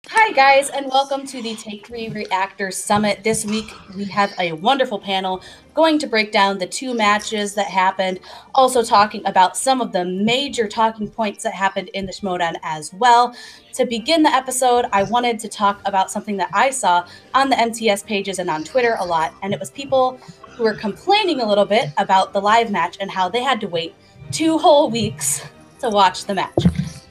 Hi, guys, and welcome to the Take 3 Reactors Summit. This week, we have a wonderful panel going to break down the two matches that happened, also talking about some of the major talking points that happened in the Schmoedown as well. To begin the episode, I wanted to talk about something that I saw on the MTS pages and on Twitter a lot, and it was people who were complaining a little bit about the live match and how they had to wait 2 whole weeks to watch the match.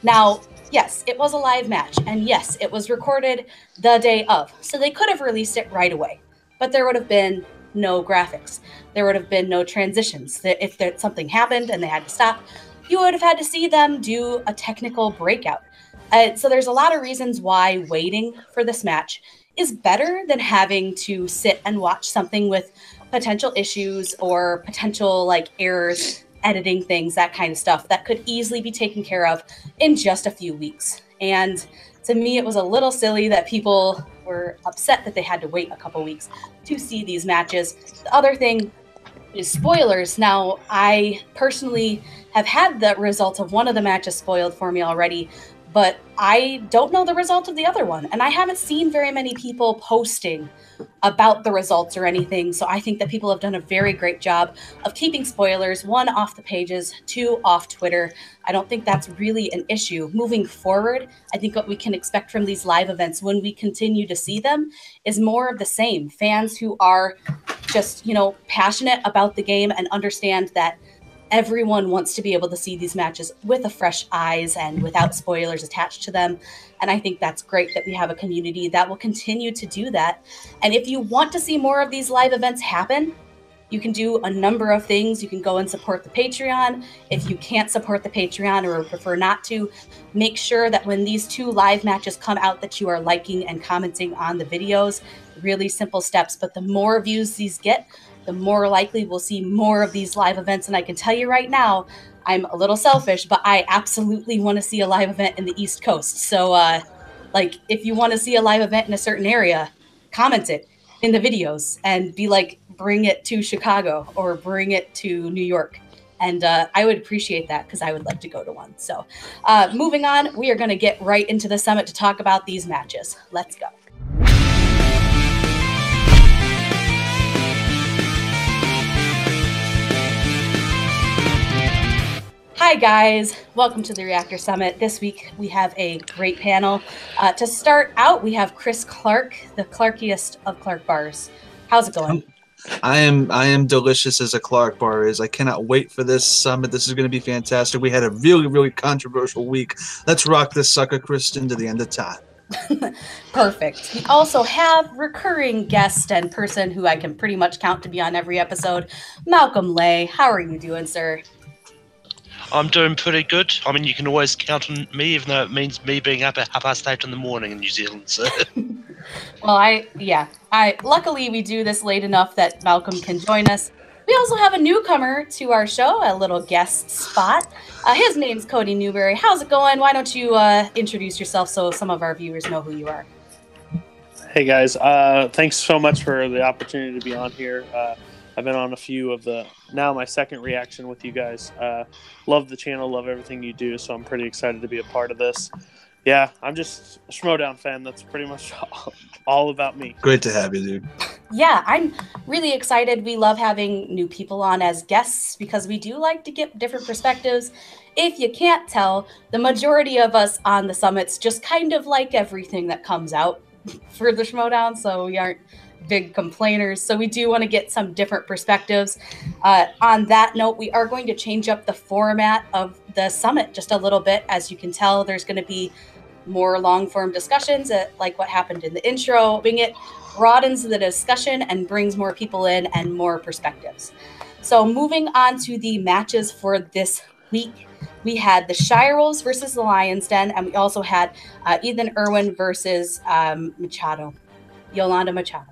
Now, yes, it was a live match, and yes, it was recorded the day of, so they could have released it right away, but there would have been no graphics. There would have been no transitions. If something happened and they had to stop, you would have had to see them do a technical breakout. So there's a lot of reasons why waiting for this match is better than having to sit and watch something with potential issues or potential errors, editing things, that kind of stuff that could easily be taken care of in just a few weeks. And to me, it was a little silly that people were upset that they had to wait a couple weeks to see these matches. The other thing is spoilers. Now, I personally have had the result of one of the matches spoiled for me already, but I don't know the result of the other one. And I haven't seen very many people posting about the results or anything. So I think that people have done a very great job of keeping spoilers, one, off the pages, two, off Twitter. I don't think that's really an issue. Moving forward, I think what we can expect from these live events when we continue to see them is more of the same. Fans who are just, passionate about the game and understand that everyone wants to be able to see these matches with a fresh eyes and without spoilers attached to them. And I think that's great that we have a community that will continue to do that. And if you want to see more of these live events happen, you can do a number of things. You can go and support the Patreon. If you can't support the Patreon or prefer not to, make sure that when these two live matches come out that you are liking and commenting on the videos. Really simple steps, but the more views these get, the more likely we'll see more of these live events. And I can tell you right now, I'm a little selfish, but I absolutely want to see a live event in the East Coast. So, if you want to see a live event in a certain area, comment it in the videos and be like, bring it to Chicago or bring it to New York. And I would appreciate that because I would like to go to one. So moving on, we are going to get right into the summit to talk about these matches. Let's go. Hi, guys. Welcome to the Reactor Summit. This week, we have a great panel. To start out, we have Chris Clark, the Clarkiest of Clark bars. How's it going? I am delicious as a Clark bar is. I cannot wait for this summit. This is going to be fantastic. We had a really, really controversial week. Let's rock this sucker, Kristen, to the end of time. Perfect. We also have recurring guest and person who I can pretty much count to be on every episode, Malcolm Lay. How are you doing, sir? I'm doing pretty good. I mean, you can always count on me, even though it means me being up at 8:30 in the morning in New Zealand. So. Well, luckily we do this late enough that Malcolm can join us. We also have a newcomer to our show, a little guest spot. His name's Cody Newberry. How's it going? Why don't you introduce yourself so some of our viewers know who you are? Hey guys, thanks so much for the opportunity to be on here. I've been on a few of now my second reaction with you guys. Love the channel, love everything you do, so I'm pretty excited to be a part of this. Yeah, I'm just a Schmoedown fan. That's pretty much all about me. Great to have you, dude. Yeah, I'm really excited. We love having new people on as guests because we do like to get different perspectives. If you can't tell, the majority of us on the summits just kind of like everything that comes out for the Schmoedown, so we aren't big complainers. So we do want to get some different perspectives. On that note, we are going to change up the format of the summit just a little bit. As you can tell, there's going to be more long-form discussions like what happened in the intro. It broadens the discussion and brings more people in and more perspectives. So moving on to the matches for this week, we had the Shirewolves versus the Lion's Den, and we also had Ethan Erwin versus Yolanda Machado.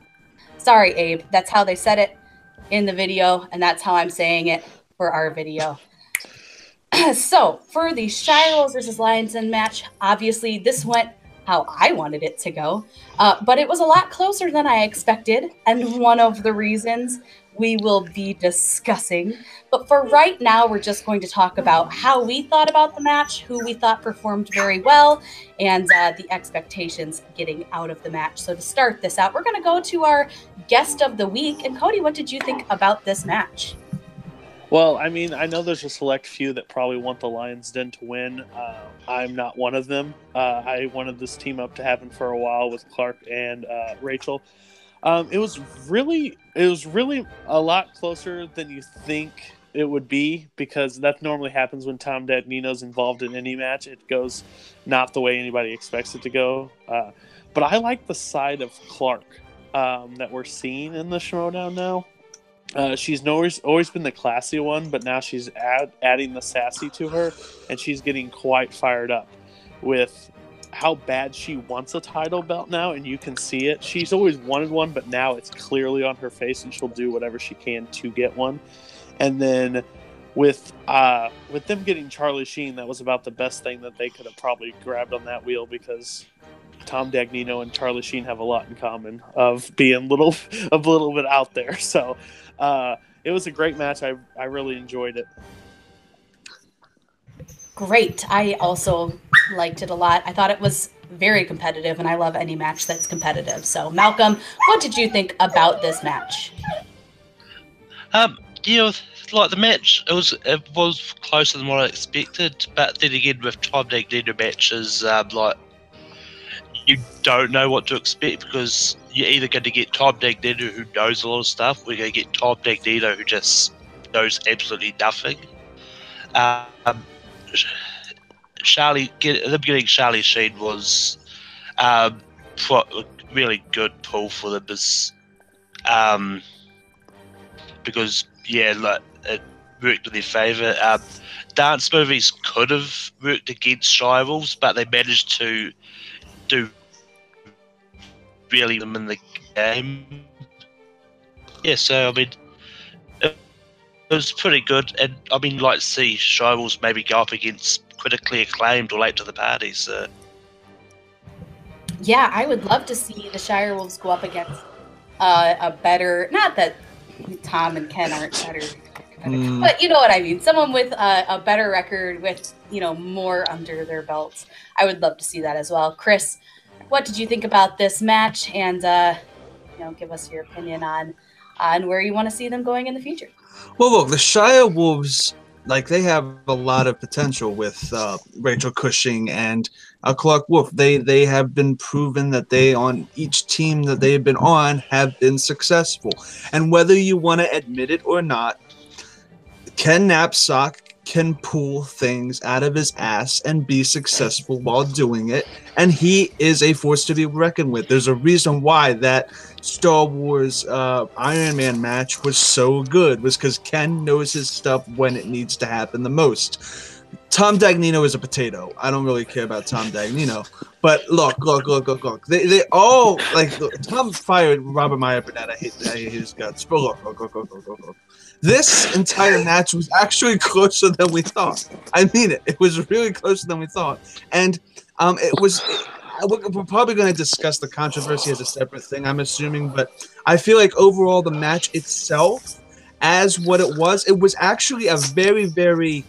Sorry, Abe. That's how they said it in the video, and that's how I'm saying it for our video. So, for the Shirewolves versus Lion's Den match, obviously this went how I wanted it to go. But it was a lot closer than I expected, and one of the reasons we will be discussing. But for right now, we're just going to talk about how we thought about the match, who we thought performed very well, and the expectations getting out of the match. So to start this out, we're going to go to our guest of the week. And Cody, what did you think about this match? Well, I mean, I know there's a select few that probably want the Lions Den to win. I'm not one of them. I wanted this team up to happen for a while with Clark and Rachel. It was really a lot closer than you think it would be, because that normally happens when Tom Dagnino's involved in any match. It goes not the way anybody expects it to go. But I like the side of Clark that we're seeing in the Schmoedown now. She's always been the classy one, but now she's adding the sassy to her, and she's getting quite fired up with how bad she wants a title belt now, and you can see it. She's always wanted one, but now it's clearly on her face, and she'll do whatever she can to get one. And then with them getting Charlie Sheen, that was about the best thing that they could have probably grabbed on that wheel, because Tom Dagnino and Charlie Sheen have a lot in common of being a little bit out there. So it was a great match. I really enjoyed it. Great. I also liked it a lot. I thought it was very competitive, and I love any match that's competitive. So, Malcolm, what did you think about this match? Like the match, it was closer than what I expected. But then again, with Tom Dagnino matches, like you don't know what to expect, because you're either going to get Tom Dagnino, who knows a lot of stuff, or you're going to get Tom Dagnino, who just knows absolutely nothing. Getting Charlie Sheen was really good pull for them, because it worked in their favour. Dance movies could have worked against Shirewolves, but they managed to do really them in the game. Yeah, so I mean, it was pretty good, and I mean, like to see Shirewolves maybe go up against critically acclaimed or late to the party. So yeah, I would love to see the Shirewolves go up against a better, not that Tom and Ken aren't better, but you know what I mean, someone with a better record, with more under their belts. I would love to see that as well. Chris, what did you think about this match, and give us your opinion on where you want to see them going in the future? Well, look, the Shirewolves, they have a lot of potential with Rachel Cushing and Clark Wolf. They have been proven that they, on each team that they've been on, have been successful. And whether you want to admit it or not, Ken Knapsack can pull things out of his ass and be successful while doing it, and he is a force to be reckoned with. There's a reason why that Star Wars Iron Man match was so good, was because Ken knows his stuff when it needs to happen the most. Tom Dagnino is a potato. I don't really care about Tom Dagnino, but look. They all Tom fired Robert Meyer Burnett. I hate his guts. But look. This entire match was actually closer than we thought. I mean it. It was really closer than we thought, and we're probably going to discuss the controversy as a separate thing, I'm assuming, but I feel like overall the match itself, as what it was actually a very, very,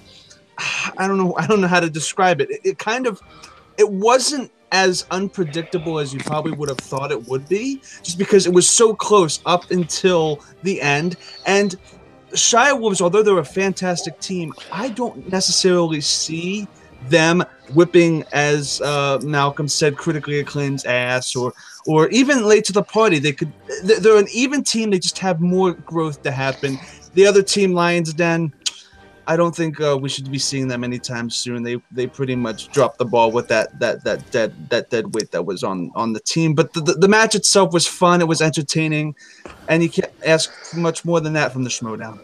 I don't know how to describe it. It wasn't as unpredictable as you probably would have thought it would be, just because it was so close up until the end. And Shirewolves, although they're a fantastic team, I don't necessarily see them whipping, as Malcolm said, critically acclaimed's ass, or even late to the party. They're an even team. They just have more growth to happen. The other team, Lions Den, I don't think we should be seeing them anytime soon. They pretty much dropped the ball with that dead weight that was on the team. But the match itself was fun. It was entertaining, and you can't ask much more than that from the Schmoedown.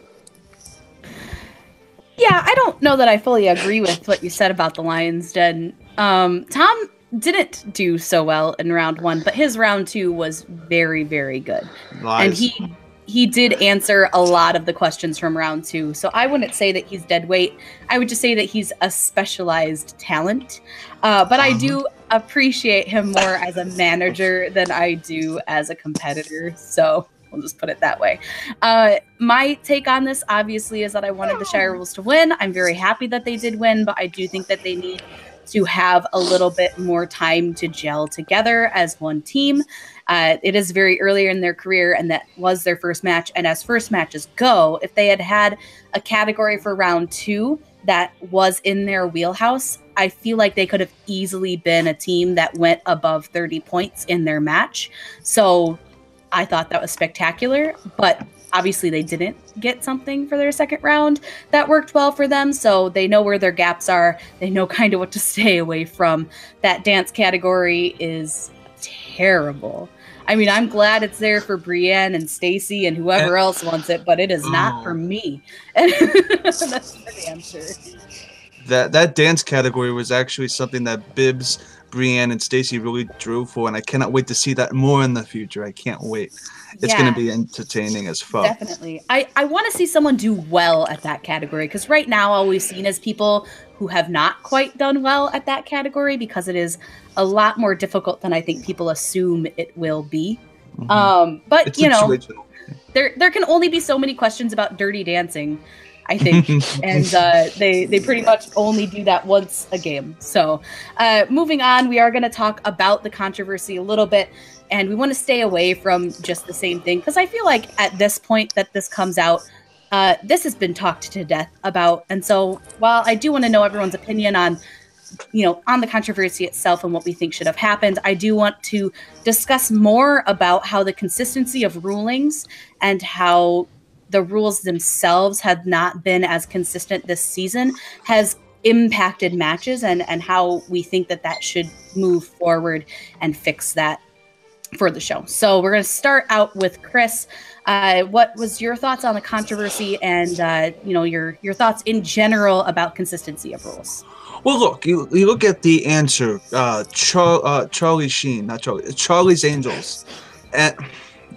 Yeah, I don't know that I fully agree with what you said about the Lions Den. Tom didn't do so well in round one, but his round two was very, very good. Lies. And he did answer a lot of the questions from round two. So I wouldn't say that he's dead weight. I would just say that he's a specialized talent. But I do appreciate him more as a manager than I do as a competitor. So we'll just put it that way. My take on this, obviously, is that I wanted the Shirewolves to win. I'm very happy that they did win, but I do think that they need to have a little bit more time to gel together as one team. It is very earlier in their career, and that was their first match. And as first matches go, if they had had a category for round 2 that was in their wheelhouse, I feel like they could have easily been a team that went above 30 points in their match. So I thought that was spectacular, but obviously they didn't get something for their second round that worked well for them. So they know where their gaps are. They know kind of what to stay away from. That dance category is terrible. I mean, I'm glad it's there for Brienne and Stacy and whoever else wants it, but it is not for me. That's for damn sure. That dance category was actually something that Bibbs, Brienne, and Stacy really drove for, and I cannot wait to see that more in the future. I can't wait. It's going to be entertaining as fuck. Definitely. I want to see someone do well at that category, because right now all we've seen is people who have not quite done well at that category, because it is a lot more difficult than I think people assume it will be. But it's, you know, there can only be so many questions about Dirty Dancing, I think, and they pretty much only do that once a game. So moving on, we are going to talk about the controversy a little bit, and we want to stay away from just the same thing, because I feel like at this point that this comes out, this has been talked to death about. And so while I do want to know everyone's opinion on, you know, on the controversy itself and what we think should have happened, I do want to discuss more about how the consistency of rulings and how the rules themselves have not been as consistent this season has impacted matches, and how we think that that should move forward and fix that for the show. So we're going to start out with Chris. What was your thoughts on the controversy, and you know, your thoughts in general about consistency of rules? Well, look, you look at the answer, Charlie Sheen, not Charlie, Charlie's Angels, and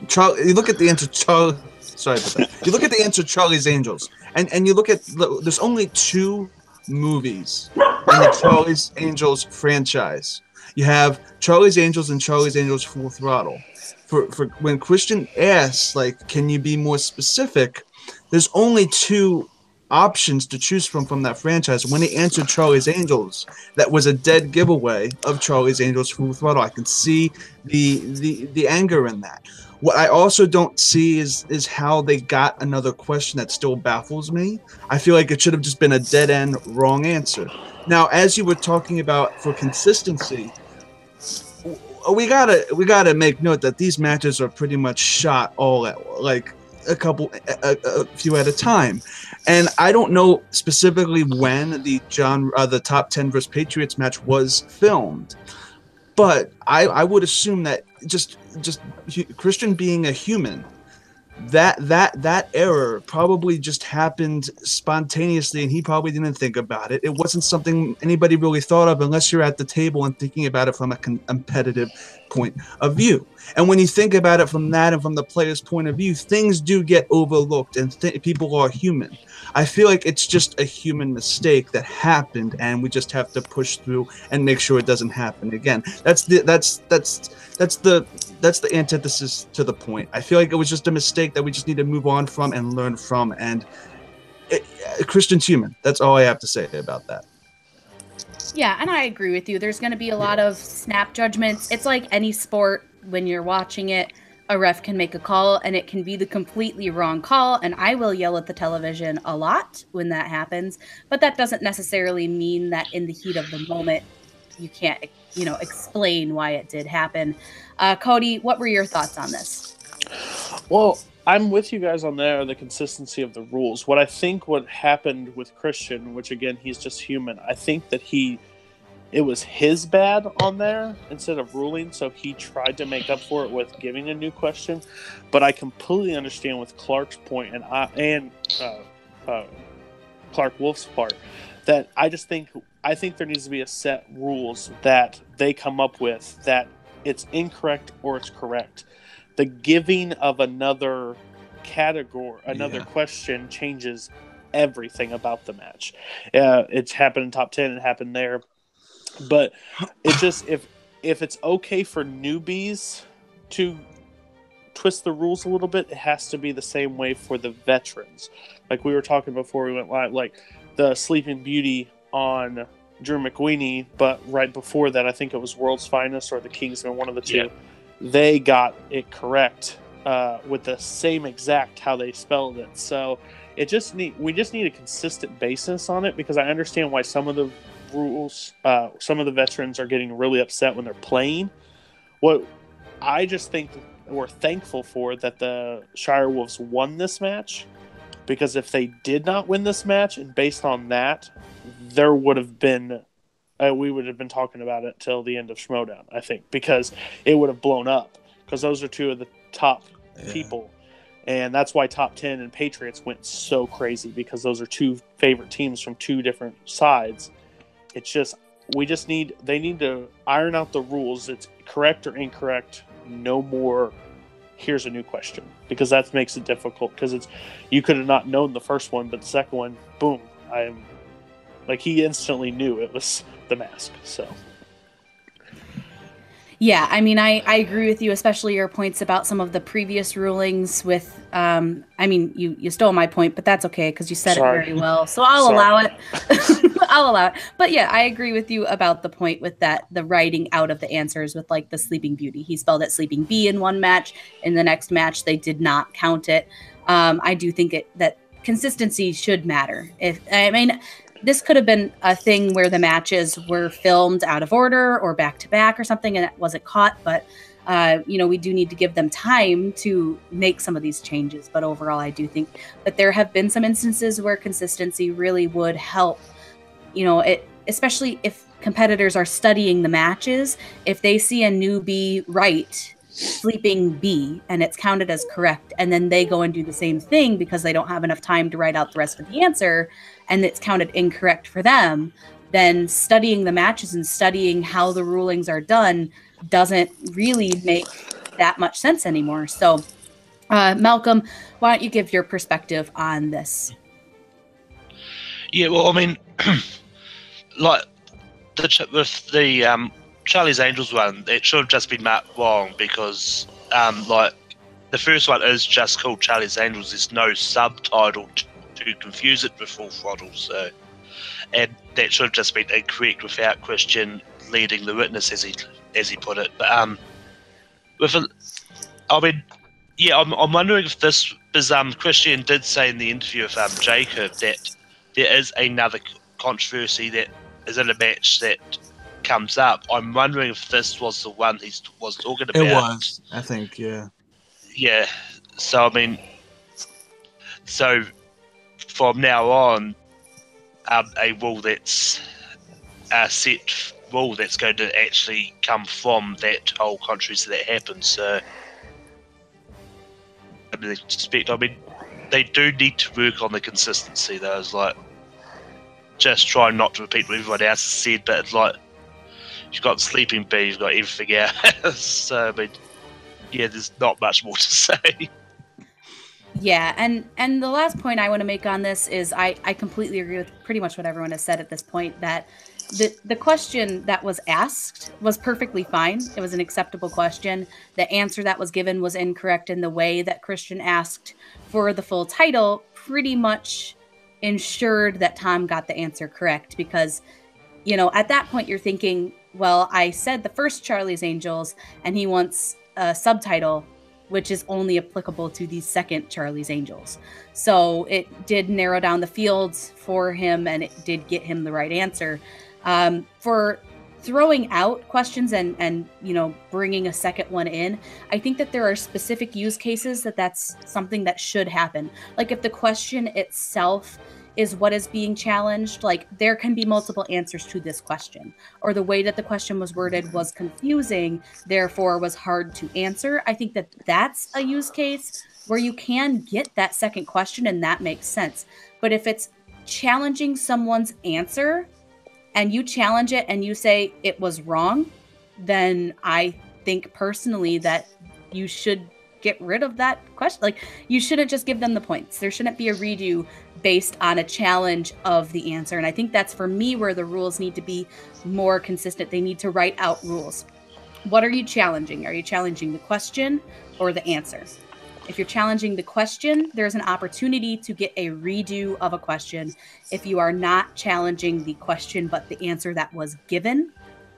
you look at the answer, sorry about that. You look at the answer, Charlie's Angels, and you look at, there's only 2 movies in the Charlie's Angels franchise. You have Charlie's Angels and Charlie's Angels Full Throttle. For when Christian asks, like, can you be more specific? There's only 2 options to choose from that franchise. When he answered Charlie's Angels, that was a dead giveaway of Charlie's Angels Full Throttle. I can see the anger in that. What I also don't see is how they got another question that still baffles me. I feel like it should have just been a dead end wrong answer. Now, as you were talking about for consistency, we gotta make note that these matches are pretty much shot all at like a few at a time, and I don't know specifically when the top 10 versus Patriots match was filmed, but I would assume that just Christian being a human, that error probably just happened spontaneously, and he probably didn't think about it. It wasn't something anybody really thought of unless you're at the table and thinking about it from a competitive point of view. And when you think about it from that and from the player's point of view, things do get overlooked, and people are human. I feel like it's just a human mistake that happened, and we just have to push through and make sure it doesn't happen again. That's the antithesis to the point. I feel like it was just a mistake that we just need to move on from and learn from. And Christian's human. That's all I have to say about that. Yeah, and I agree with you. There's going to be a lot of snap judgments. It's like any sport. When you're watching it, a ref can make a call, and it can be the completely wrong call, and I will yell at the television a lot when that happens, but that doesn't necessarily mean that in the heat of the moment you can't, you know, explain why it did happen. Cody, what were your thoughts on this? Well, I'm with you guys on the consistency of the rules. What I think what happened with Christian, which again, he's just human, I think that it was his bad on there instead of ruling, so he tried to make up for it with giving a new question. But I completely understand with Clark's point and Clark Wolf's part that I think there needs to be a set rules that they come up with, that it's incorrect or it's correct. The giving of another category, another question changes everything about the match. It's happened in top 10. It happened there. But it just if it's okay for newbies to twist the rules a little bit, it has to be the same way for the veterans. Like we were talking before we went live, like the Sleeping Beauty on Drew McWeeny, but right before that, I think it was World's Finest or the Kingsman, one of the two. Yeah. They got it correct with the same exact how they spelled it. So we just need a consistent basis on it, because I understand why some of the rules, some of the veterans are getting really upset when they're playing. What I just think we're thankful for that the Shirewolves won this match, because if they did not win this match, and based on that, there would have been we would have been talking about it till the end of Schmoedown, I think, because it would have blown up, because those are two of the top people, and that's why Top 10 and Patriots went so crazy, because those are two favorite teams from two different sides. It's just they need to iron out the rules. It's correct or incorrect, no more here's a new question, because that makes it difficult, because you could have not known the first one, but the second one, boom, he instantly knew it was the mask. So yeah, I mean, I agree with you, especially your points about some of the previous rulings with, I mean, you stole my point, but that's okay, because you said it very well, so I'll allow it. I'll allow it. But yeah, I agree with you about the point with that, the writing out of the answers with like the Sleeping Beauty. He spelled it Sleeping Bee in one match. In the next match, they did not count it. I do think that consistency should matter. This could have been a thing where the matches were filmed out of order or back to back or something, and it wasn't caught. But, we do need to give them time to make some of these changes. But overall, I do think that there have been some instances where consistency really would help, especially if competitors are studying the matches. If they see a newbie write Sleeping Bee and it's counted as correct, and then they go and do the same thing because they don't have enough time to write out the rest of the answer, and it's counted incorrect for them, then studying the matches and studying how the rulings are done doesn't really make that much sense anymore. So, Malcolm, why don't you give your perspective on this? Yeah, well, I mean, like with the Charlie's Angels one, it should have just been marked wrong, because the first one is just called Charlie's Angels. There's no subtitle to confuse it with Full Throttle, so, and that should have just been incorrect without Christian leading the witness, as he put it. But I'm wondering if this, because Christian did say in the interview with Jacob that there is another controversy that is in a match that comes up. I'm wondering if this was the one he was talking about. It was, I think, yeah. Yeah, so I mean, from now on, a rule that's a set rule that's going to actually come from that whole controversy that happened. So, I mean, they do need to work on the consistency, though. It's like, just try not to repeat what everyone else has said, but it's like, you've got Sleeping Bee, you've got everything else. So, I mean, yeah, there's not much more to say. Yeah, and the last point I want to make on this is I completely agree with pretty much what everyone has said at this point, that the question that was asked was perfectly fine. It was an acceptable question. The answer that was given was incorrect, in the way that Christian asked for the full title pretty much ensured that Tom got the answer correct, because, at that point you're thinking, well, I said the first Charlie's Angels, and he wants a subtitle, which is only applicable to the second Charlie's Angels. So it did narrow down the fields for him, and it did get him the right answer. For throwing out questions and bringing a second one in, I think that there are specific use cases that's something that should happen. Like if the question itself is what is being challenged, like there can be multiple answers to this question, or the way that the question was worded was confusing, therefore was hard to answer. I think that that's a use case where you can get that second question and that makes sense. But if it's challenging someone's answer and you challenge it and you say it was wrong, then I think personally that you should get rid of that question. Like, you shouldn't just give them the points. There shouldn't be a redo based on a challenge of the answer. And I think that's, for me, where the rules need to be more consistent. They need to write out rules. What are you challenging? Are you challenging the question or the answer? If you're challenging the question, there's an opportunity to get a redo of a question. If you are not challenging the question but the answer that was given,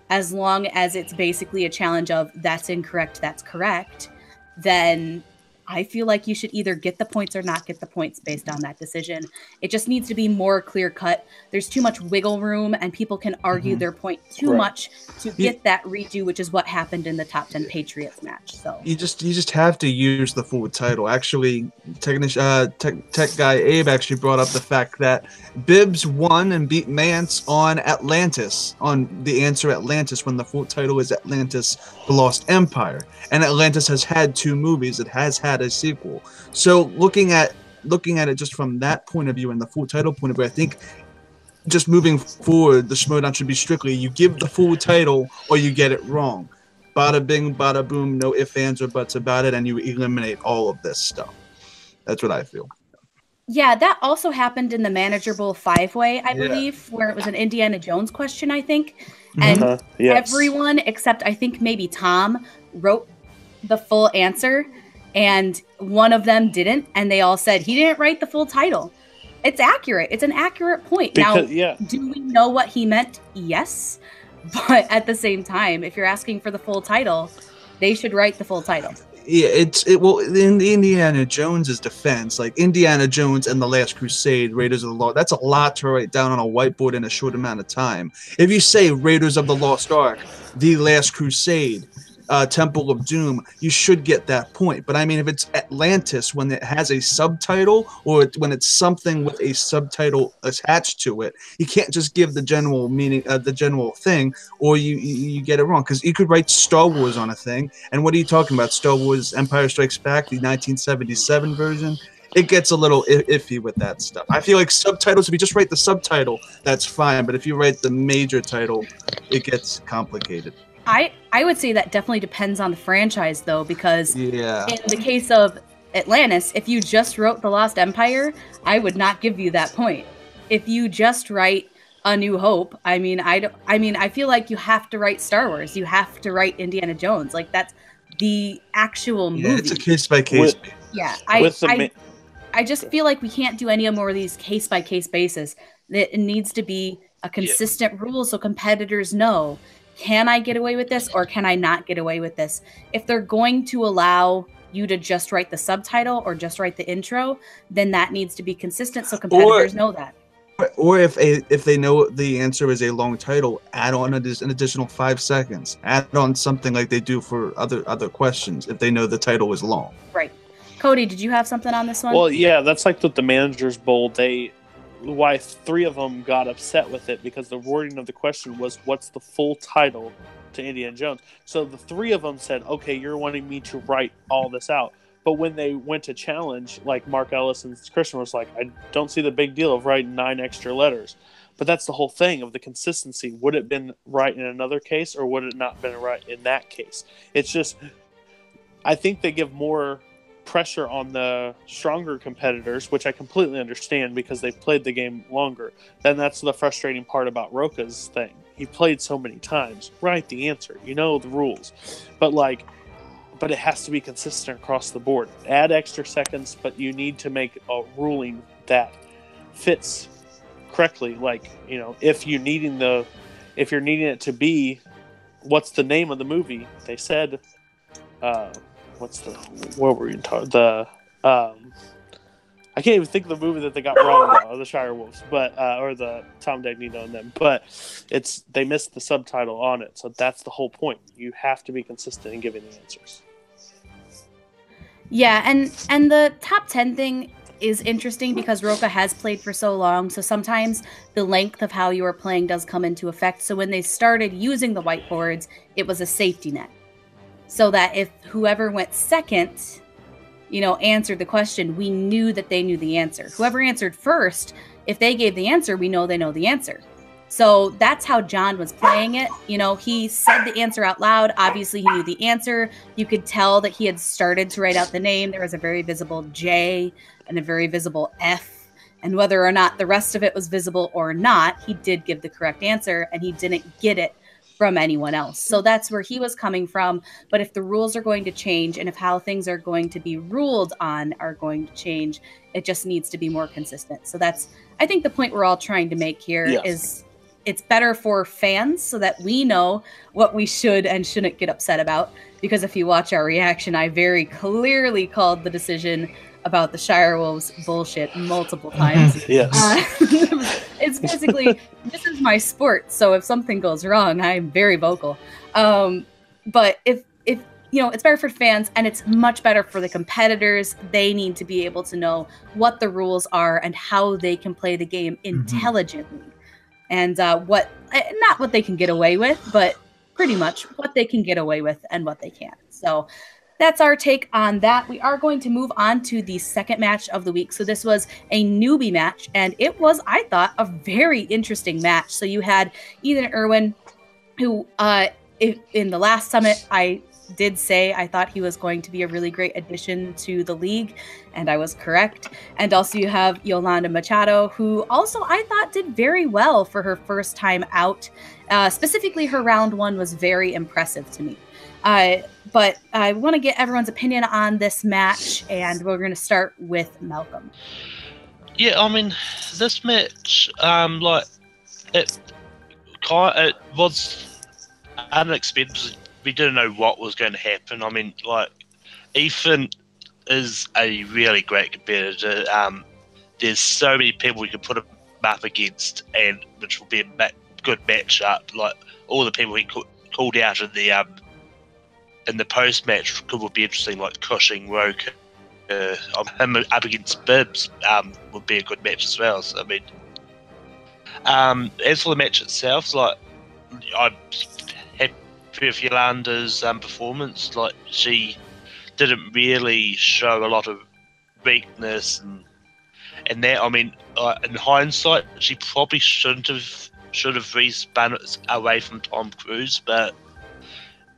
as long as it's basically a challenge of that's incorrect, that's correct, then I feel like you should either get the points or not get the points based on that decision. It just needs to be more clear cut. There's too much wiggle room, and people can argue their point too much to get that redo, which is what happened in the Top 10 Patriots match. So you just have to use the full title. Actually, tech guy Abe actually brought up the fact that Bibbs won and beat Mance on Atlantis, on the answer Atlantis, when the full title is Atlantis: The Lost Empire. And Atlantis has had 2 movies. It has had a sequel. So looking at it just from that point of view and the full title point of view, I think just moving forward, the Schmoedown should be strictly you give the full title or you get it wrong. Bada bing, bada boom, no ifs, ands, or buts about it, and you eliminate all of this stuff. That's what I feel. Yeah, that also happened in the Manageable 5-Way, I believe, where it was an Indiana Jones question, I think. And everyone except I think maybe Tom wrote the full answer, and one of them didn't, and they all said he didn't write the full title. It's accurate. It's an accurate point. Because, do we know what he meant? Yes. But at the same time, if you're asking for the full title, they should write the full title. Yeah, well, in Indiana Jones's defense, like Indiana Jones and the Last Crusade, Raiders of the Lost, that's a lot to write down on a whiteboard in a short amount of time. If you say Raiders of the Lost Ark, The Last Crusade, Temple of Doom, you should get that point. But I mean, if it's Atlantis, when it has a subtitle, or when it's something with a subtitle attached to it, you can't just give the general meaning, the general thing, or you get it wrong. Because you could write Star Wars on a thing, and what are you talking about? Star Wars Empire Strikes Back, the 1977 version? It gets a little iffy with that stuff. I feel like subtitles, if you just write the subtitle, that's fine. But if you write the major title, it gets complicated. I would say that definitely depends on the franchise, though, because in the case of Atlantis, if you just wrote The Lost Empire, I would not give you that point. If you just write A New Hope, I mean, I feel like you have to write Star Wars. You have to write Indiana Jones. Like, that's the actual movie. Yeah, it's a case-by-case. I just feel like we can't do any more of these case-by-case basis. It needs to be a consistent rule so competitors know, can I get away with this or can I not get away with this? If they're going to allow you to just write the subtitle or just write the intro, then that needs to be consistent so competitors know that. Or if they know the answer is a long title, add on an additional 5 seconds. Add on something like they do for other questions if they know the title is long. Right. Cody, did you have something on this one? Well, yeah, that's like with the Manager's Bowl. Why 3 of them got upset with it, because the wording of the question was, what's the full title to Indiana Jones? So the 3 of them said, okay, you're wanting me to write all this out. But when they went to challenge, like Mark Ellis and Christian was like, I don't see the big deal of writing 9 extra letters. But that's the whole thing of the consistency. Would it have been right in another case, or would it not been right in that case? It's just, I think they give more pressure on the stronger competitors, which I completely understand because they've played the game longer. Then that's the frustrating part about Roka's thing. He played so many times. Write the answer. You know the rules. But it has to be consistent across the board. Add extra seconds, but you need to make a ruling that fits correctly. Like, you know, if you're needing it to be, what's the name of the movie? They said, what were you talking? I can't even think of the movie that they got wrong about, the Shirewolves, but or the Tom Dagnino and them. But they missed the subtitle on it, so that's the whole point. You have to be consistent in giving the answers. Yeah, and the top 10 thing is interesting because Roka has played for so long, so sometimes the length of how you are playing does come into effect. So when they started using the whiteboards, it was a safety net. So that if whoever went second, answered the question, we knew that they knew the answer. Whoever answered first, if they gave the answer, we know they know the answer. So that's how John was playing it. You know, he said the answer out loud. Obviously, he knew the answer. You could tell that he had started to write out the name. There was a very visible J and a very visible F. And whether or not the rest of it was visible or not, he did give the correct answer, and he didn't get it from anyone else. So that's where he was coming from. But if the rules are going to change, and if how things are going to be ruled on are going to change, it just needs to be more consistent. So that's, I think, the point we're all trying to make here is it's better for fans so that we know what we should and shouldn't get upset about. Because if you watch our reaction, I very clearly called the decision about the Shirewolves bullshit multiple times. Yes. It's basically, this is my sport, so if something goes wrong, I'm very vocal. But if you know, it's better for fans, and it's much better for the competitors. They need to be able to know what the rules are and how they can play the game intelligently. And not what they can get away with, but pretty much what they can get away with and what they can't. So that's our take on that. We are going to move on to the second match of the week. So this was a newbie match, and it was, I thought, a very interesting match. So you had Ethan Erwin, who in the last summit, I did say I thought he was going to be a really great addition to the league, and I was correct. And also you have Yolanda Machado, who also I thought did very well for her first time out. Specifically, her round one was very impressive to me. But I want to get everyone's opinion on this match, and we're going to start with Malcolm. Yeah, I mean, this match, like, it was unexpected. We didn't know what was going to happen. I mean, like, Ethan is a really great competitor. There's so many people we could put him up against, and which will be a good matchup. Like, all the people he called out in the post match would be interesting, like Cushing, Roker, him up against Bibbs would be a good match as well. So I mean, as for the match itself, like, I'm happy with Yolanda's performance. Like, she didn't really show a lot of weakness and that. I mean, in hindsight, she probably should have re-spun it away from Tom Cruise, but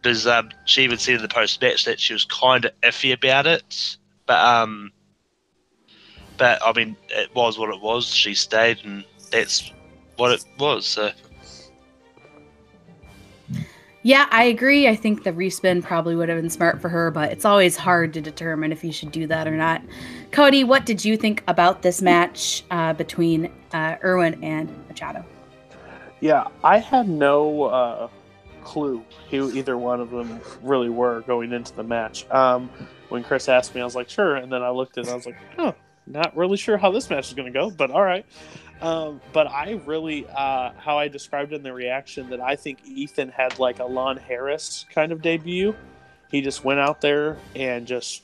because she even said in the post match that she was kind of iffy about it. But I mean, it was what it was. She stayed, and that's what it was. So. Yeah, I agree. I think the respin probably would have been smart for her, but it's always hard to determine if you should do that or not. Cody, what did you think about this match between Erwin and Machado? Yeah, I had no clue who either one of them really were going into the match. When Chris asked me, I was like, sure. And then I looked at it and I was like, oh, not really sure how this match is going to go, but all right. But I really, how I described it in the reaction, that I think Ethan had like a Lon Harris kind of debut. He just went out there and just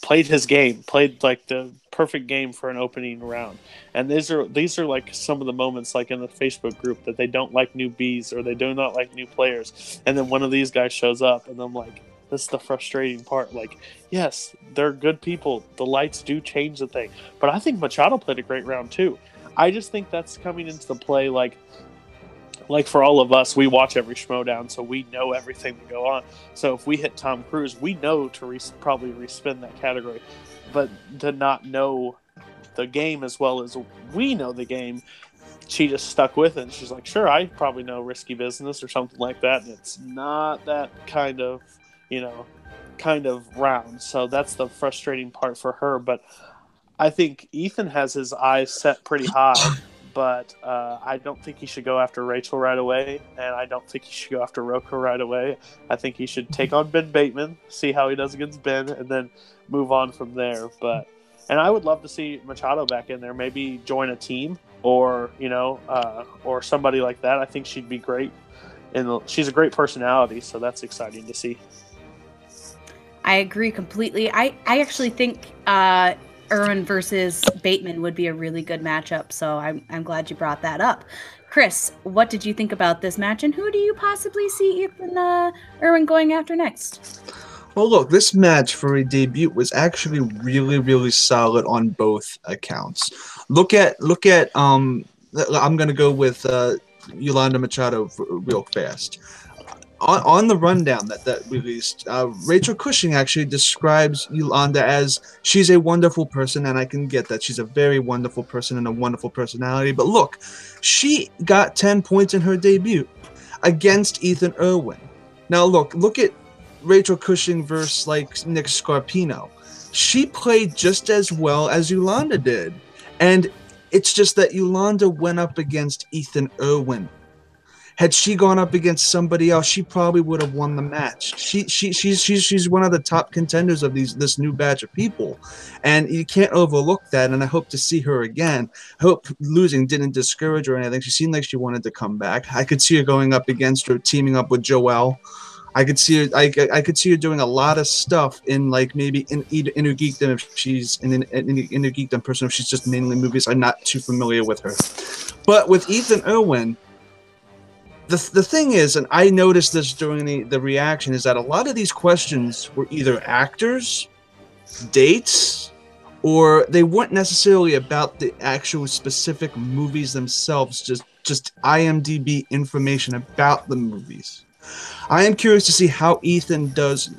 played his game, played like the perfect game for an opening round. And these are like some of the moments, like in the Facebook group, that they don't like newbies or they do not like new players. And then one of these guys shows up, and I'm like, this is the frustrating part. Like, yes, they're good people. The lights do change the thing. But I think Machado played a great round too. I just think that's coming into the play. Like for all of us, we watch every Schmoedown, so we know everything that go on. So if we hit Tom Cruise, we know to probably respin that category. But to not know the game as well as we know the game, she just stuck with it. And she's like, sure, I probably know Risky Business or something like that. And it's not that kind of round. So that's the frustrating part for her. But I think Ethan has his eyes set pretty high. But I don't think he should go after Rachel right away, and I don't think he should go after Roker right away. I think he should take on Ben Bateman, see how he does against Ben, and then move on from there. And I would love to see Machado back in there, maybe join a team or or somebody like that. I think she'd be great, and she's a great personality, so that's exciting to see. I agree completely. I actually think Erwin versus Bateman would be a really good matchup, so I'm glad you brought that up. Chris, what did you think about this match, and who do you possibly see Ethan Erwin going after next? Well, look, this match for a debut was actually really, really solid on both accounts. Look at I'm going to go with Yolanda Machado real fast. On the rundown that released, Rachel Cushing actually describes Yolanda as she's a wonderful person, and I can get that. She's a very wonderful person and a wonderful personality. But look, she got 10 points in her debut against Ethan Erwin. Now look at Rachel Cushing versus like Nick Scarpino. She played just as well as Yolanda did, and it's just that Yolanda went up against Ethan Erwin. Had she gone up against somebody else, she probably would have won the match. She's one of the top contenders of this new batch of people, and you can't overlook that. And I hope to see her again. I hope losing didn't discourage her or anything. She seemed like she wanted to come back. I could see her going up against her, teaming up with Joelle. I could see her. I could see her doing a lot of stuff in like maybe in Inner Geekdom if she's an Inner Geekdom person. If she's just mainly movies, I'm not too familiar with her. But with Ethan Erwin. The thing is, and I noticed this during the reaction, is that a lot of these questions were either actors, dates, or they weren't necessarily about the actual specific movies themselves, just IMDb information about the movies. I am curious to see how Ethan does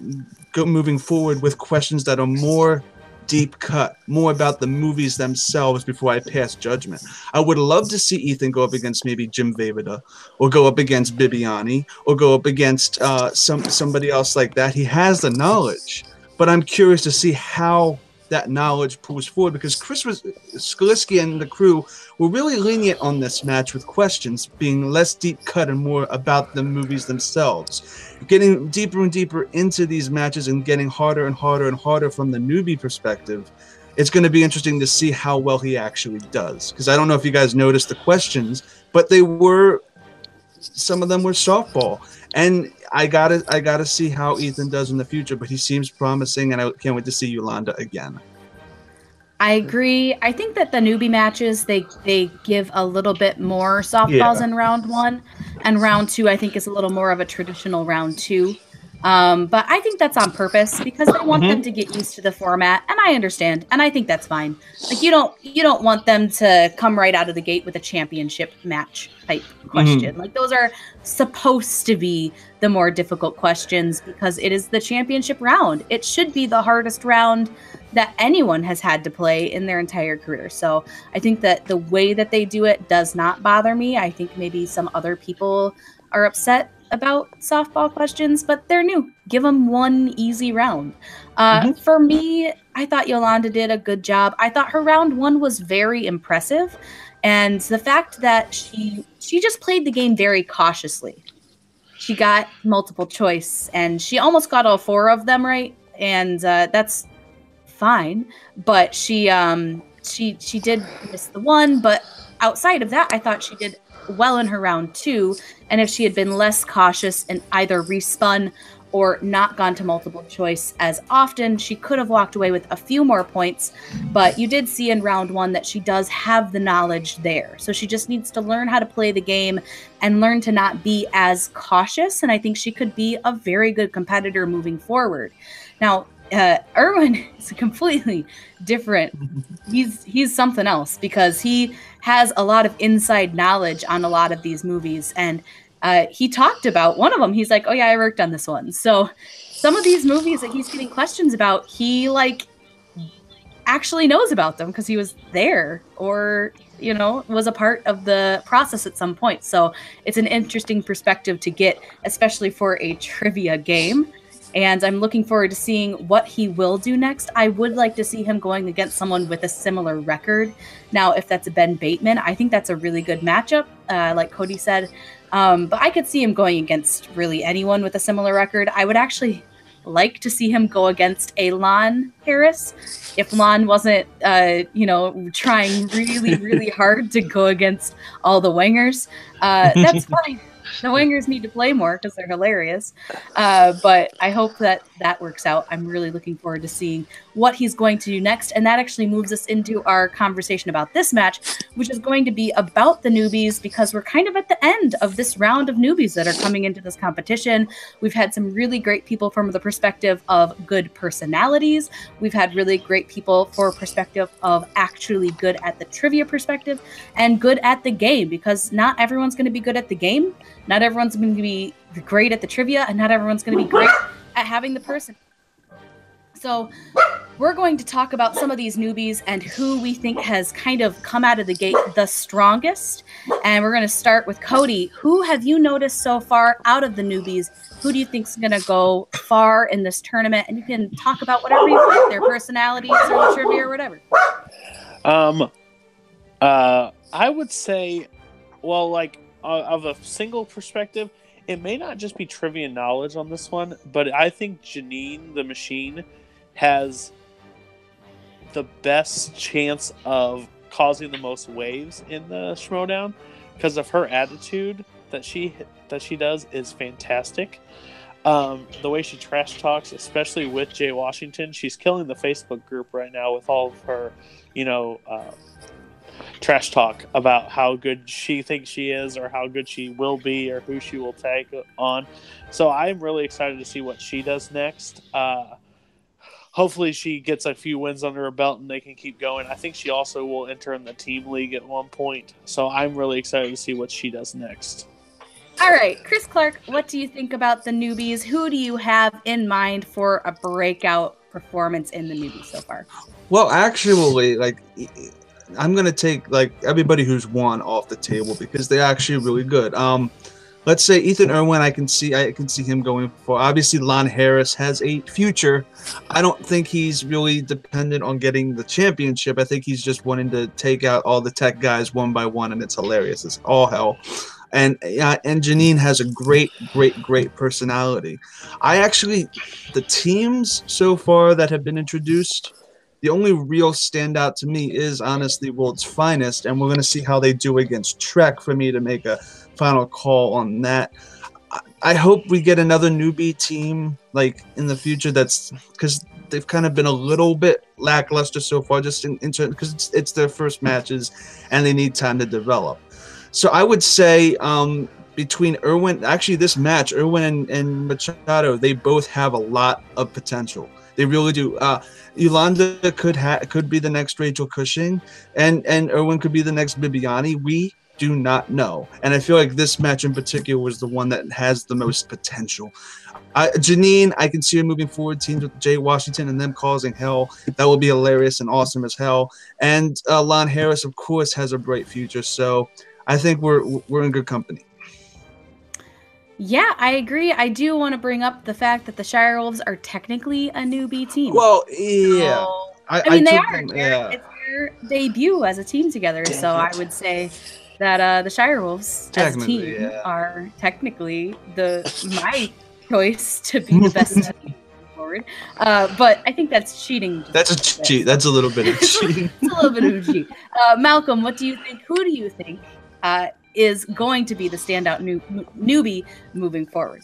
go moving forward with questions that are more deep cut, more about the movies themselves before I pass judgment. I would love to see Ethan go up against maybe Jim Vejvoda, or go up against Bibiani, or go up against somebody else like that. He has the knowledge, but I'm curious to see how that knowledge moves forward, because Chris Skalisky and the crew were really lenient on this match with questions being less deep cut and more about the movies themselves. Getting deeper and deeper into these matches and getting harder and harder and harder from the newbie perspective. It's going to be interesting to see how well he actually does, because I don't know if you guys noticed the questions, but some of them were softball, and I gotta see how Ethan does in the future, but he seems promising, and I can't wait to see Yolanda again. I agree. I think that the newbie matches, they give a little bit more softballs in round 1, and round 2 I think is a little more of a traditional round 2. But I think that's on purpose, because they want them to get used to the format, and I understand, and I think that's fine. Like you don't want them to come right out of the gate with a championship match type question. Like those are supposed to be the more difficult questions, because it is the championship round. It should be the hardest round that anyone has had to play in their entire career. So I think that the way that they do it does not bother me. I think maybe some other people are upset about softball questions, but they're new. Give them one easy round. For me, I thought Yolanda did a good job. I thought her round 1 was very impressive, and the fact that she just played the game very cautiously. She got multiple choice, and she almost got all 4 of them right, and that's fine. But she did miss the one, but outside of that, I thought she did well in her round 2, and if she had been less cautious and either respun or not gone to multiple choice as often, she could have walked away with a few more points. But you did see in round 1 that she does have the knowledge there, so she just needs to learn how to play the game and learn to not be as cautious, and I think she could be a very good competitor moving forward. Now Erwin is completely different. He's something else, because he has a lot of inside knowledge on a lot of these movies, and he talked about one of them. He's like, oh yeah, I worked on this one. So some of these movies that he's getting questions about, he like actually knows about them because he was there, or was a part of the process at some point. So it's an interesting perspective to get, especially for a trivia game. And I'm looking forward to seeing what he will do next. I would like to see him going against someone with a similar record. Now, if that's Ben Bateman, I think that's a really good matchup, like Cody said. But I could see him going against really anyone with a similar record. I would actually like to see him go against a Lon Harris. If Lon wasn't, trying really, really hard to go against all the wingers, that's fine. The wingers need to play more because they're hilarious. But I hope that works out. I'm really looking forward to seeing what he's going to do next. And that actually moves us into our conversation about this match, which is going to be about the newbies, because we're kind of at the end of this round of newbies that are coming into this competition. We've had some really great people from the perspective of good personalities. We've had really great people for perspective of actually good at the trivia perspective and good at the game, because not everyone's going to be good at the game. Not everyone's going to be great at the trivia, and not everyone's going to be great at having the person. So we're going to talk about some of these newbies and who we think has kind of come out of the gate the strongest. And we're going to start with Cody. Who have you noticed so far out of the newbies? Who do you think is going to go far in this tournament? And you can talk about whatever you want, their personalities or the trivia or whatever. I would say, well, like, of a single perspective, it may not just be trivia knowledge on this one, but I think Janine the Machine has the best chance of causing the most waves in the Schmoedown because of her attitude that she does is fantastic. The way she trash talks, especially with Jay Washington, she's killing the Facebook group right now with all of her, trash talk about how good she thinks she is or how good she will be or who she will take on. So I'm really excited to see what she does next. Hopefully she gets a few wins under her belt and they can keep going. I think she also will enter in the team league at one point. So I'm really excited to see what she does next. All right, Chris Clark, what do you think about the newbies? Who do you have in mind for a breakout performance in the newbies so far? Well, actually, I'm gonna take everybody who's won off the table because they're actually really good. Let's say Ethan Erwin, I can see him going for. Obviously, Lon Harris has a future. I don't think he's really dependent on getting the championship. I think he's just wanting to take out all the tech guys one by one, and it's hilarious. It's all hell. And Janine has a great personality. The teams so far that have been introduced, the only real standout to me is honestly World's Finest, and we're going to see how they do against Trek for me to make a final call on that. I hope we get another newbie team in the future, that's because they've kind of been a little bit lackluster so far, just because it's their first matches and they need time to develop. So I would say between Erwin, actually this match, Erwin and Machado, they both have a lot of potential. They really do. Yolanda could be the next Rachel Cushing, and Erwin could be the next Bibiani. We do not know. And I feel like this match in particular was the one that has the most potential. Janine, I can see her moving forward teams with Jay Washington and them causing hell. That will be hilarious and awesome as hell. And Lon Harris, of course, has a bright future. So I think we're in good company. Yeah, I agree. I do want to bring up the fact that the Shirewolves are technically a newbie team. Well, yeah. So, they are. It's their debut as a team together. So I would say that the Shirewolves as a team are technically my choice to be the best team forward. But I think that's cheating. That's a cheat. That's a little bit of cheating. It's a little bit of a cheat. Malcolm, what do you think? Who do you think is going to be the standout newbie moving forward?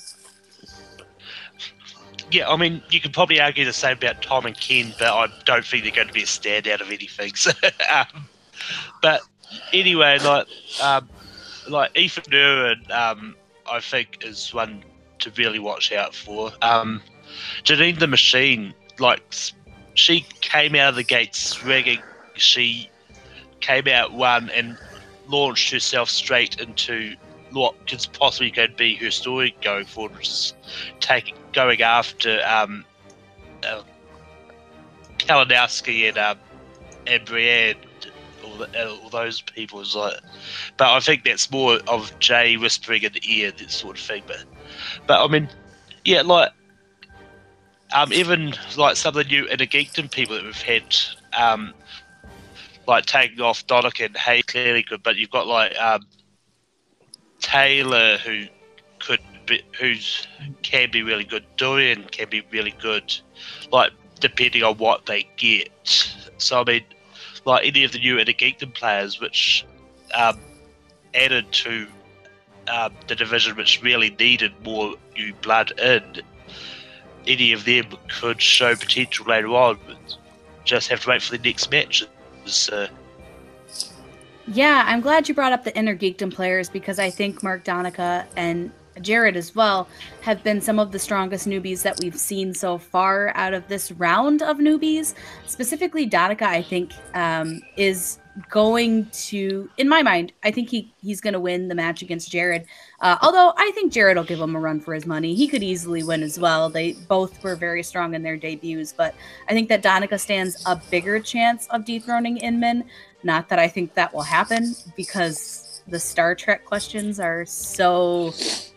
Yeah, I mean, you could probably argue the same about Tom and Ken, but I don't think they're going to be a standout of anything. So, but anyway, Ethan Erwin, I think is one to really watch out for. Janine the Machine, she came out of the gates swinging. She came out one and launched herself straight into what could possibly going to be her story going forward, which is going after Kalinowski and Brienne, all those people. But I think that's more of Jay whispering in the ear, that sort of thing. But I mean, yeah, even some of the new Inner Geekdom people that we've had, taking off Donick and Hay, clearly good, but you've got Taylor who can be really good. Dorian can be really good, depending on what they get. So I mean, any of the new Inner Geekdom players which added to the division which really needed more new blood in, any of them could show potential later on. Just have to wait for the next match. Yeah, I'm glad you brought up the Inner Geekdom players because I think Mark Donica and Jared as well have been some of the strongest newbies that we've seen so far out of this round of newbies. Specifically, Donica, I think, is going to, in my mind, I think he's going to win the match against Jared. Although I think Jared will give him a run for his money. He could easily win as well. They both were very strong in their debuts, but I think that Donica stands a bigger chance of dethroning Inman. Not that I think that will happen because the Star Trek questions are so...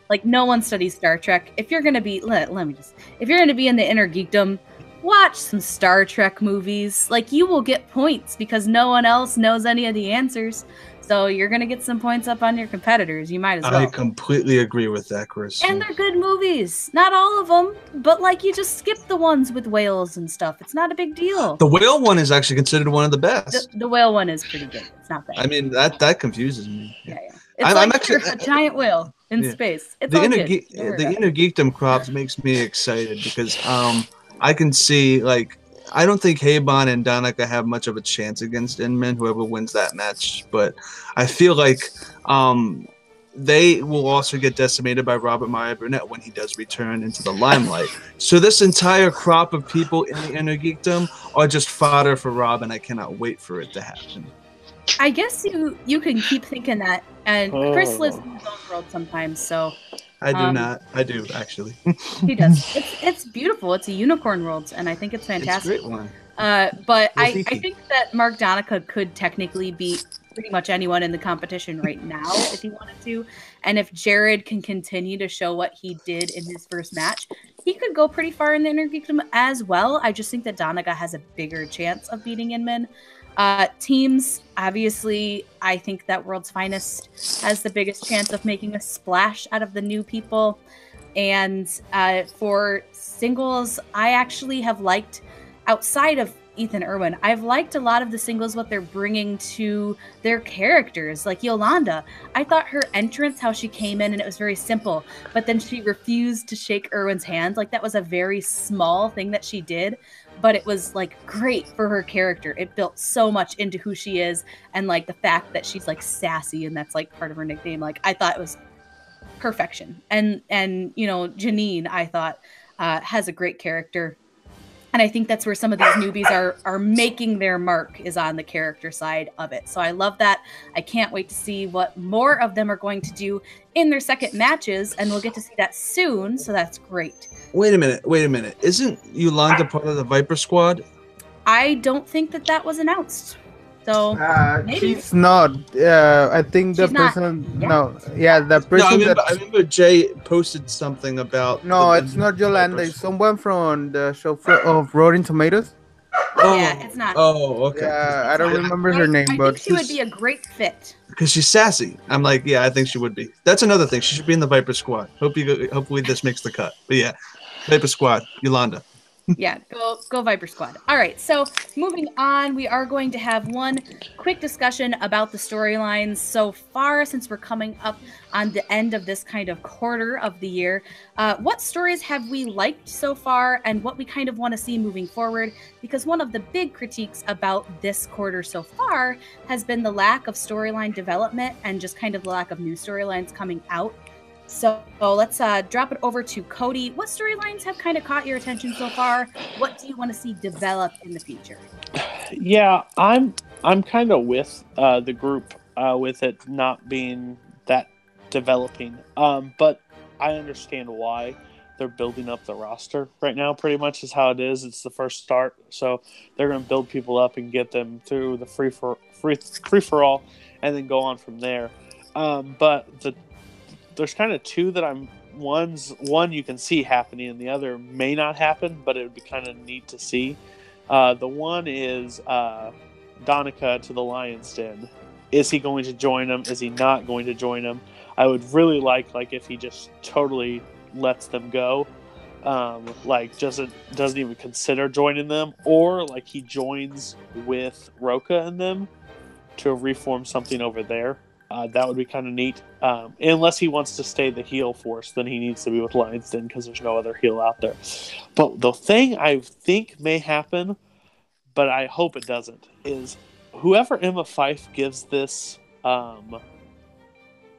Like, no one studies Star Trek. If you're going to be, if you're going to be in the Inner Geekdom, watch some Star Trek movies. Like, you will get points because no one else knows any of the answers. So you're going to get some points up on your competitors. You might as well. I completely agree with that, Chris. And they're good movies. Not all of them, but like you just skip the ones with whales and stuff. It's not a big deal. The whale one is actually considered one of the best. The whale one is pretty good. It's not bad. I mean, that confuses me. Yeah. It's like actually a giant whale in space. It's all good. The Inner Geekdom crops makes me excited because I can see, like, I don't think Habon and Donica have much of a chance against Inman, whoever wins that match. But I feel like they will also get decimated by Robert Meyer Burnett when he does return into the limelight. So this entire crop of people in the Inner Geekdom are just fodder for Rob, and I cannot wait for it to happen. I guess you can keep thinking that, and Chris lives in his own world sometimes, so... I do not. I do, actually. He does. It's beautiful. It's a unicorn world, and I think it's fantastic. It's a great one. But I think that Mark Donica could technically beat pretty much anyone in the competition right now if he wanted to. And if Jared can continue to show what he did in his first match, he could go pretty far in the Inner Geekdom as well. I just think that Donica has a bigger chance of beating Inman. Teams, obviously, I think that World's Finest has the biggest chance of making a splash out of the new people. And for singles, I actually have liked, outside of Ethan Erwin, I've liked a lot of the singles, what they're bringing to their characters. Like Yolanda, I thought her entrance, how she came in, and it was very simple, but then she refused to shake Erwin's hand. Like, that was a very small thing that she did, but it was like great for her character. It built so much into who she is, and like the fact that she's like sassy and that's like part of her nickname. Like, I thought it was perfection. And you know, Janine, I thought has a great character. And I think that's where some of these newbies are making their mark, is on the character side of it. So I love that. I can't wait to see what more of them are going to do in their second matches, and we'll get to see that soon. So that's great. Wait a minute. Isn't Yolanda part of the Viper Squad? I don't think that was announced. So maybe. She's not. I think the She's not. person. Yeah. No, yeah, the person I remember Jay posted something about. No, it's not Yolanda. It's someone from the show of Rotten Tomatoes. Oh, Yeah, it's not. Oh, okay. I don't remember her name, I but think she would be a great fit. Because she's sassy. I'm like, yeah, I think she would be. That's another thing. She should be in the Viper Squad. Hopefully this makes the cut. But yeah, Viper Squad, Yolanda. Yeah, go Viper Squad. All right, so moving on, we are going to have one quick discussion about the storylines so far, since we're coming up on the end of this kind of quarter of the year. What stories have we liked so far, and what we kind of want to see moving forward? Because one of the big critiques about this quarter so far has been the lack of storyline development and just kind of the lack of new storylines coming out. So let's drop it over to Cody. What storylines have kind of caught your attention so far? What do you want to see develop in the future? Yeah, I'm kind of with the group with it not being that developing. But I understand why they're building up the roster right now. Pretty much is how it is. It's the first start, so they're going to build people up and get them through the free for all, and then go on from there. But there's kind of two that one you can see happening, and the other may not happen, but it would be kind of neat to see. The one is Donica to the Lion's Den. Is he going to join them? Is he not going to join them? I would really like if he just totally lets them go, like doesn't even consider joining them, or like he joins with Roka and them to reform something over there. That would be kind of neat. Unless he wants to stay the heel force, then he needs to be with Lions Den because there's no other heel out there. But the thing I think may happen, but I hope it doesn't, is whoever Emma Fyfe gives this number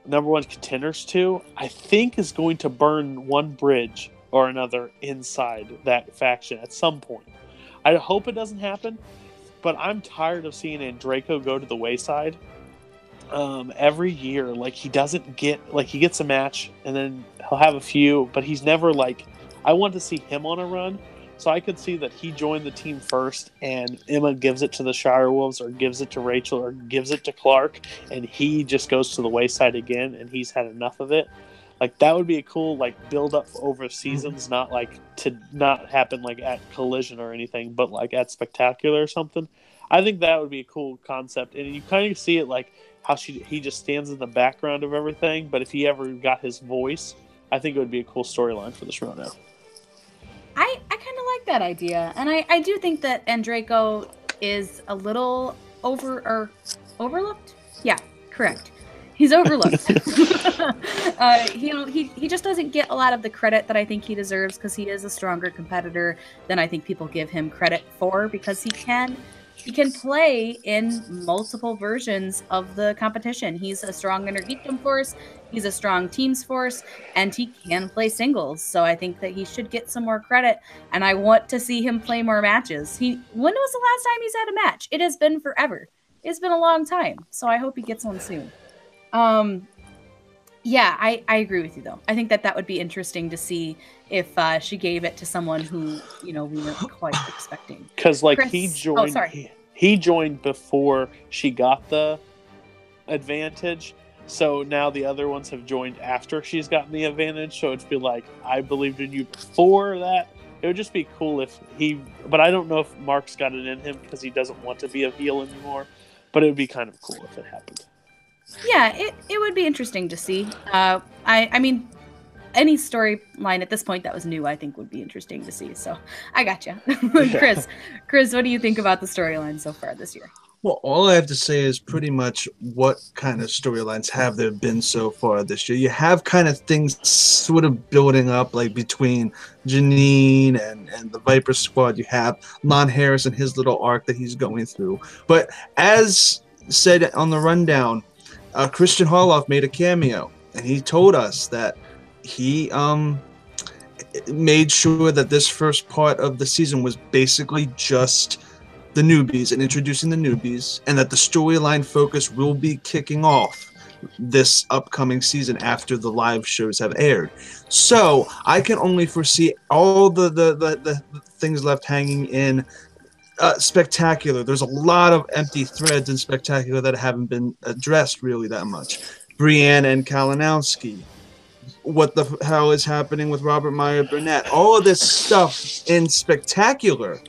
one contenders to, I think is going to burn one bridge or another inside that faction at some point. I hope it doesn't happen, but I'm tired of seeing Andreyko go to the wayside. Every year, like he doesn't get, like he gets a match and then he'll have a few, but he's never like, I want to see him on a run. So I could see that he joined the team first and Emma gives it to the Shirewolves or gives it to Rachel or gives it to Clark and he just goes to the wayside again and he's had enough of it. Like that would be a cool like build up over seasons, not like to not happen like at Collision or anything, but like at Spectacular or something. I think that would be a cool concept, and you kind of see it like how he just stands in the background of everything. But if he ever got his voice, I think it would be a cool storyline for the Schmoedown. I kind of like that idea, and I do think that Andreyko is a little overlooked. Yeah, correct. He's overlooked. He just doesn't get a lot of the credit that I think he deserves because he is a stronger competitor than I think people give him credit for, because he can play in multiple versions of the competition. He's a strong Energetum force, he's a strong teams force, and he can play singles. So I think that he should get some more credit, and I want to see him play more matches. When was the last time he's had a match? It has been forever. It's been a long time. So I hope he gets one soon. Yeah, I agree with you though. I think that would be interesting to see if she gave it to someone who, we weren't quite expecting. Because like he joined before she got the advantage. So now the other ones have joined after she's gotten the advantage. So it'd be like, I believed in you before that. It would just be cool if but I don't know if Mark's got it in him because he doesn't want to be a heel anymore. But it would be kind of cool if it happened. Yeah, it would be interesting to see. I mean, any storyline at this point that was new, I think would be interesting to see. So I gotcha. Chris, what do you think about the storyline so far this year? Well, all I have to say is pretty much what kind of storylines have there been so far this year. You have kind of things sort of building up, like between Janine and the Viper Squad. You have Lon Harris and his little arc that he's going through. But as said on the rundown, Christian Harloff made a cameo, and he told us that he made sure that this first part of the season was basically just the newbies and introducing the newbies, and that the storyline focus will be kicking off this upcoming season after the live shows have aired. So I can only foresee all the things left hanging in Spectacular. There's a lot of empty threads in Spectacular that haven't been addressed really that much. Brienne and Kalinowski. What the hell is happening with Robert Meyer Burnett? All of this stuff in Spectacular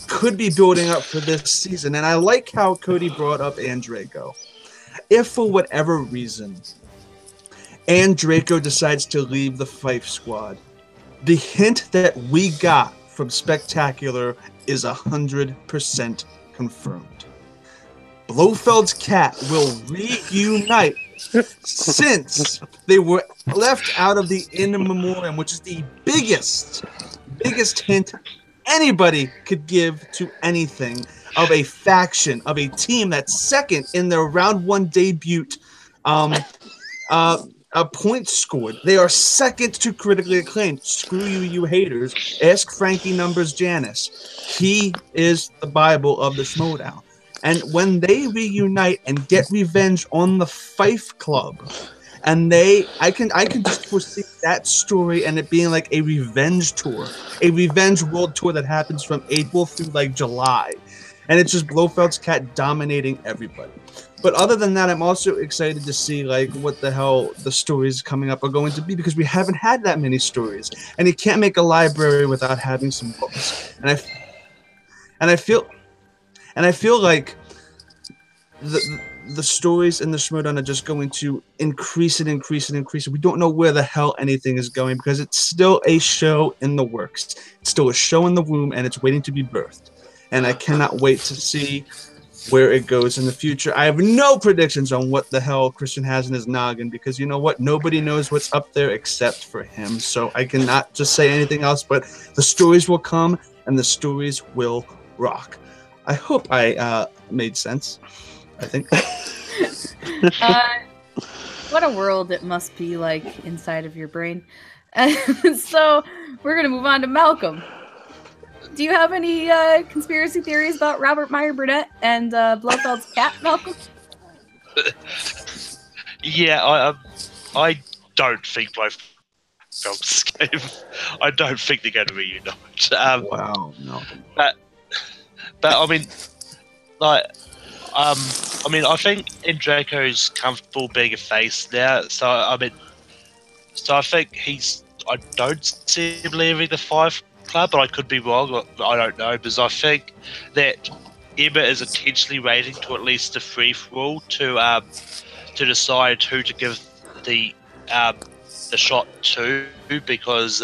could be building up for this season. And I like how Cody brought up Andreyko. If for whatever reason Andreyko decides to leave the Fyfe squad, the hint that we got from Spectacular is 100% confirmed. Blofeld's cat will reunite since they were left out of the In Memoriam, which is the biggest hint anybody could give to anything of a faction, of a team that's second in their round one debut points scored. They are second to critically acclaimed. Screw you, you haters. Ask Frankie Numbers Janice. He is the Bible of the Schmoedown. And when they reunite and get revenge on the Fyfe Club, and I can just foresee that story and it being like a revenge tour, a revenge world tour that happens from April through like July, and it's just Blofeld's cat dominating everybody. But other than that, I'm also excited to see like what the hell the stories coming up are going to be, because we haven't had that many stories, and you can't make a library without having some books. And I feel like the stories in the Schmoedown are just going to increase. We don't know where the hell anything is going, because it's still a show in the works. It's still a show in the womb, and it's waiting to be birthed. And I cannot wait to see where it goes in the future. I have no predictions on what the hell Christian has in his noggin, because you know what? Nobody knows what's up there except for him. So I cannot just say anything else, but the stories will come and the stories will rock. I hope I made sense. I think. What a world it must be like inside of your brain. So we're going to move on to Malcolm. Do you have any conspiracy theories about Robert Meyer Burnett and Blofeld's cat, Malcolm? Yeah, I don't think both films game. I don't think they're going to reunite. Wow, no. But I mean, like, I think Draco's comfortable being a face now. So I think I don't see him leaving the Five Club, but I could be wrong. I don't know, because I think that Emma is intentionally waiting to at least a free-for-all to decide who to give the shot to, because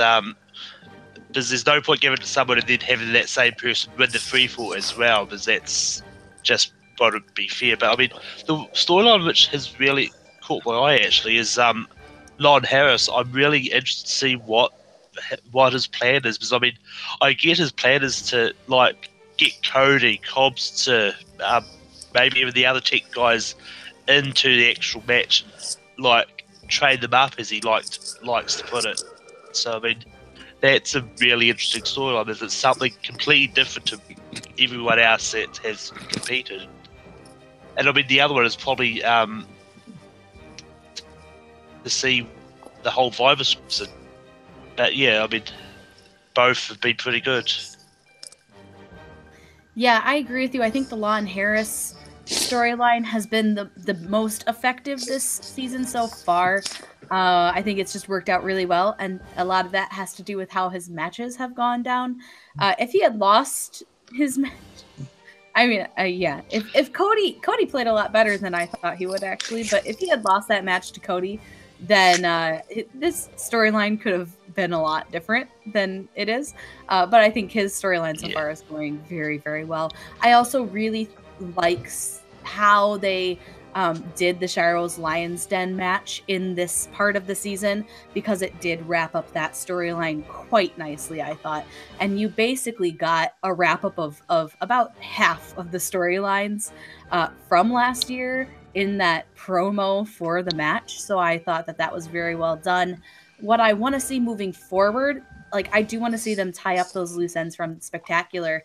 there's no point giving it to someone and then having that same person win the free-for-all as well, because that's just wouldn't be fair. But I mean, the storyline which has really caught my eye actually is Lon Harris. I'm really interested to see what his plan is, because I mean, I get his plan is to like get Cody, Cobbs to maybe even the other tech guys into the actual match, like train them up as he likes to put it. So I mean, that's a really interesting storyline. It's something completely different to everyone else that has competed. And I mean, the other one is probably to see the whole virus. But yeah, I mean, both have been pretty good. Yeah, I agree with you. I think the Lon Harris storyline has been the most effective this season so far. I think it's just worked out really well, and a lot of that has to do with how his matches have gone down. If he had lost his match, I mean, yeah, if Cody played a lot better than I thought he would actually, but if he had lost that match to Cody, then this storyline could have been a lot different than it is. But I think his storyline so far is going very, very well. I also really like how they did the Shirewolves Lions Den match in this part of the season, because it did wrap up that storyline quite nicely, I thought. And you basically got a wrap up of about half of the storylines from last year in that promo for the match. So I thought that was very well done. What I want to see moving forward, like I do want to see them tie up those loose ends from Spectacular.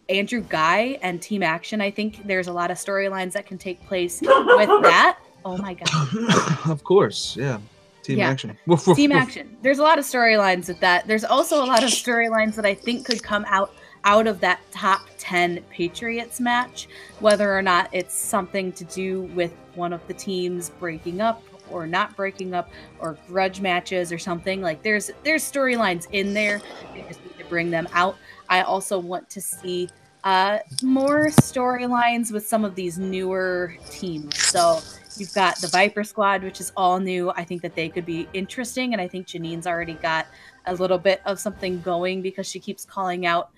Andrew Guy and Team Action, I think there's a lot of storylines that can take place with that. Oh my God. Of course, yeah. Team Action. Team Action. There's a lot of storylines with that. There's also a lot of storylines that I think could come out of that top 10 Patriots match, whether or not it's something to do with one of the teams breaking up or not breaking up, or grudge matches or something. Like there's storylines in there. They just need to bring them out. I also want to see more storylines with some of these newer teams. So you've got the Viper Squad, which is all new. I think that they could be interesting, and I think Janine's already got a little bit of something going because she keeps calling out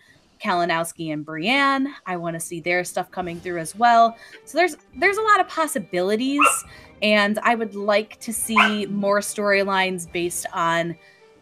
Kalinowski and Brienne. I want to see their stuff coming through as well. So there's a lot of possibilities, and I would like to see more storylines based on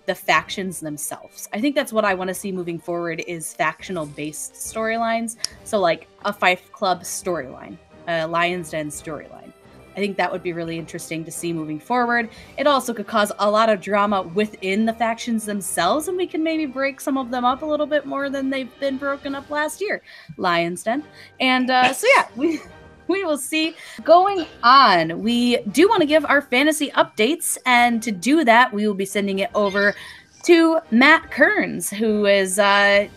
the factions themselves. I think that's what I want to see moving forward, is factional based storylines. So like a Fife Club storyline, a Lions Den storyline. I think that would be really interesting to see moving forward. It also could cause a lot of drama within the factions themselves, and we can maybe break some of them up a little bit more than they've been broken up last year. Lions Den. And so yeah, we will see. Going on, we do want to give our fantasy updates, and to do that, we will be sending it over to Matt Kearns, who is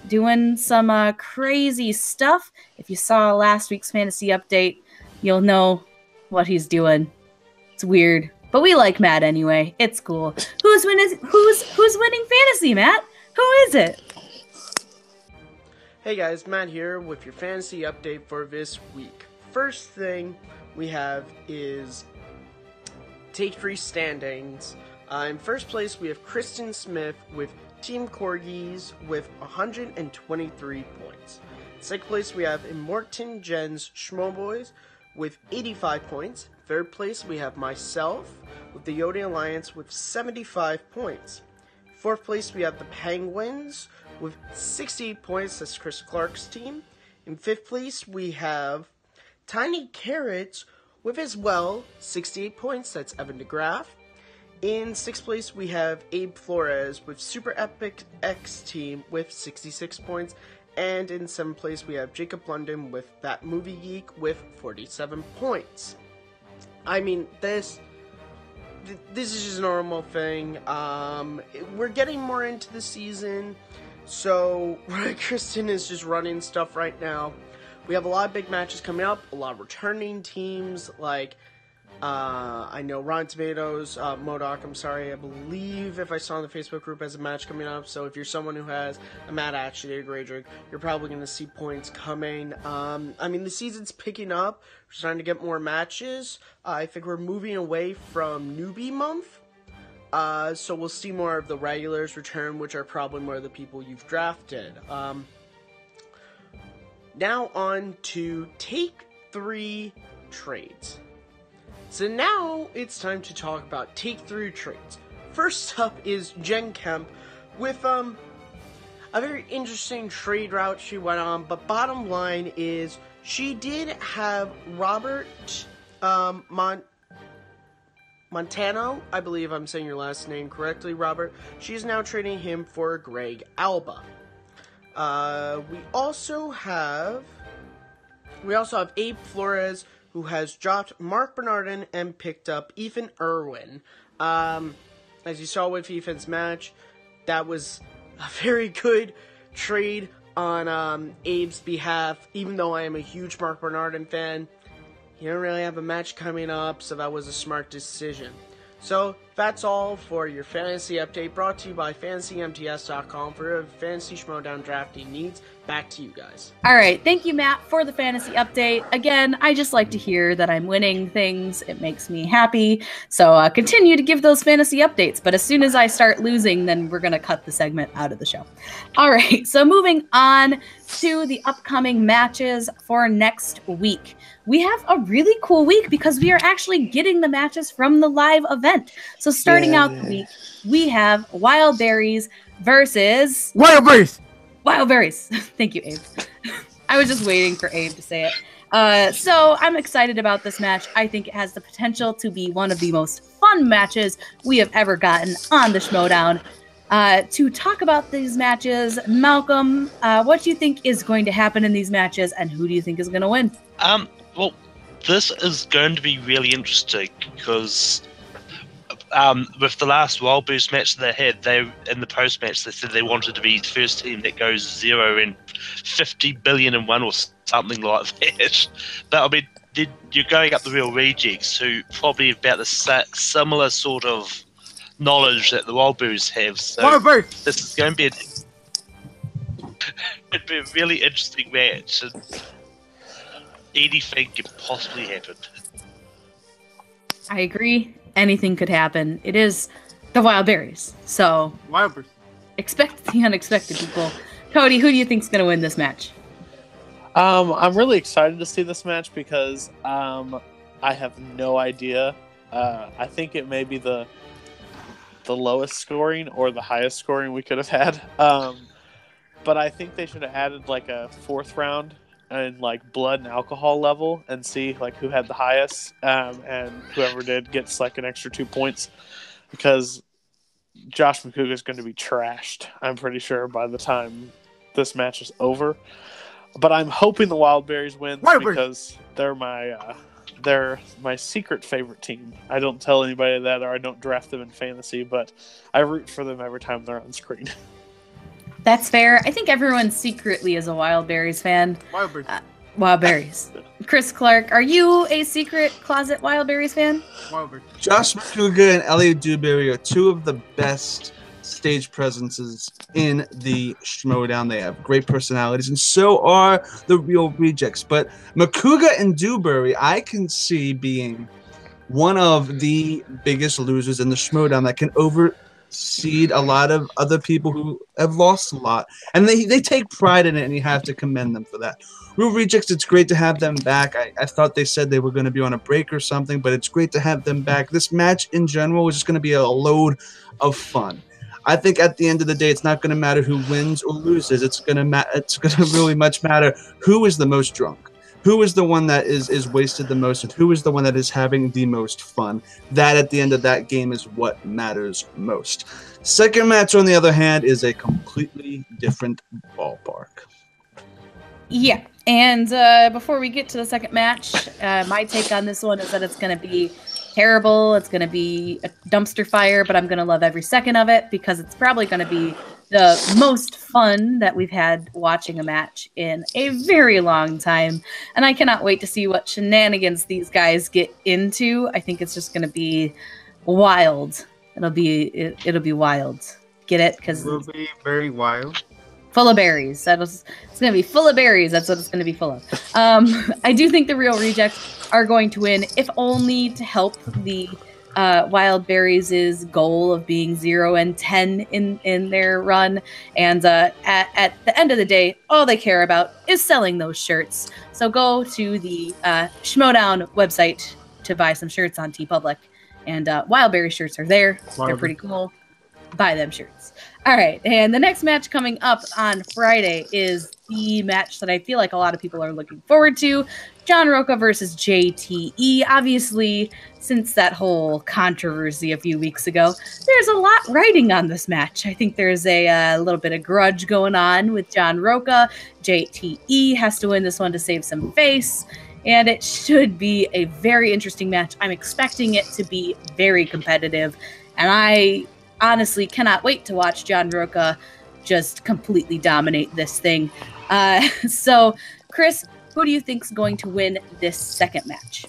doing some crazy stuff. If you saw last week's fantasy update, you'll know what he's doing. It's weird, but we like Matt anyway. It's cool. Who's winning fantasy, Matt? Who is it? Hey guys, Matt here with your fantasy update for this week. First thing we have is Take 3 standings. In first place, we have Kristen Smith with Team Corgis with 123 points. Second place, we have Immortan Jen's Schmoeboys with 85 points. Third place, we have myself with the Yodi Alliance with 75 points. Fourth place, we have the Penguins with 68 points. That's Chris Clark's team. In fifth place, we have Tiny Carrots with as well 68 points. That's Evan DeGraff. In sixth place, we have Abe Flores with Super Epic X team with 66 points. And in seventh place, we have Jacob London with That Movie Geek with 47 points. I mean, this is just a normal thing. We're getting more into the season, so Kristen is just running stuff right now. We have a lot of big matches coming up, a lot of returning teams, like, I know Rotten Tomatoes, Modoc, I believe if I saw in the Facebook group has a match coming up, so if you're someone who has a Mad Actually a Grey Drake, you're probably going to see points coming. I mean, the season's picking up, we're starting to get more matches. I think we're moving away from newbie month, so we'll see more of the regulars return, which are probably more of the people you've drafted. Now on to Take 3 trades. So now it's time to talk about Take 3 trades. First up is Jen Kemp with a very interesting trade route she went on, but bottom line is she did have Robert Montano, I believe I'm saying your last name correctly, Robert. She's now trading him for Greg Alba. We also have Abe Flores, who has dropped Mark Bernardin and picked up Ethan Erwin. As you saw with Ethan's match, that was a very good trade on Abe's behalf. Even though I am a huge Mark Bernardin fan, he didn't really have a match coming up, so that was a smart decision. So that's all for your fantasy update, brought to you by FantasyMTS.com for your fantasy Schmoedown drafting needs. Back to you guys. All right, thank you, Matt, for the fantasy update. Again, I just like to hear that I'm winning things. It makes me happy. So continue to give those fantasy updates. But as soon as I start losing, then we're going to cut the segment out of the show. All right, so moving on to the upcoming matches for next week. We have a really cool week because we are actually getting the matches from the live event. So starting out the week, we have Wild Berries versus... Wild Berries! Wild Berries. Thank you, Abe. I was just waiting for Abe to say it. So I'm excited about this match. I think it has the potential to be one of the most fun matches we have ever gotten on the Schmoedown. To talk about these matches, Malcolm, what do you think is going to happen in these matches, and who do you think is going to win? Well, this is going to be really interesting because with the last Wild Boost match they had, in the post match they said they wanted to be the first team that goes 0-50 billion and 1 or something like that. But I mean, you're going up the real rejects who probably have about the similar sort of knowledge that the Wild Boost have. So this is going to be it'd be a really interesting match. And anything could possibly happen. I agree. Anything could happen. It is the Wild Berries. So Wild Berries. Expect the unexpected, people. Cody, who do you think is going to win this match? I'm really excited to see this match because I have no idea. I think it may be the lowest scoring or the highest scoring we could have had. But I think they should have added like a fourth round and like blood and alcohol level and see like who had the highest, and whoever did gets like an extra 2 points, because Josh McCouga is going to be trashed, I'm pretty sure, by the time this match is over. But I'm hoping the Wild Berries wins because they're my secret favorite team. I don't tell anybody that, or I don't draft them in fantasy, but I root for them every time they're on screen. That's fair. I think everyone secretly is a Wild Berries fan. Wild Berries. Wild Berries. Chris Clark, are you a secret closet Wild Berries fan? Wild Berries. Josh McCouga and Elliot Dewberry are two of the best stage presences in the Schmoedown. They have great personalities, and so are the real rejects. But McCouga and Dewberry, I can see being one of the biggest losers in the Schmoedown that can seed a lot of other people who have lost a lot, and they take pride in it, and you have to commend them for that. Real Rejects, it's great to have them back. I thought they said they were going to be on a break or something, but it's great to have them back. This match in general is just going to be a load of fun. I think at the end of the day, it's not going to matter who wins or loses. It's going to really much matter who is the most drunk, who is the one that is wasted the most, and who is the one that is having the most fun. That at the end of that game is what matters most. Second match, on the other hand, is a completely different ballpark. Yeah, and before we get to the second match, my take on this one is that it's going to be terrible. It's going to be a dumpster fire, but I'm going to love every second of it because it's probably going to be the most fun that we've had watching a match in a very long time. And I cannot wait to see what shenanigans these guys get into. I think it's just going to be wild. It'll be wild. Get it? Because It will be very wild. full of berries. It's going to be full of berries. That's what it's going to be full of. I do think the Real Rejects are going to win, if only to help the Wild Berries' goal of being 0-10 in their run. And at the end of the day, all they care about is selling those shirts. So go to the Schmoedown website to buy some shirts on TeePublic. And Wild Berry shirts are there. They're pretty cool. Buy them shirts. All right, and the next match coming up on Friday is the match that I feel like a lot of people are looking forward to. John Roca versus JTE. Obviously, since that whole controversy a few weeks ago, there's a lot riding on this match. I think there's a little bit of grudge going on with John Roca. JTE has to win this one to save some face, and it should be a very interesting match. I'm expecting it to be very competitive, and I honestly cannot wait to watch John Roca just completely dominate this thing. So, Chris, who do you think is going to win this second match?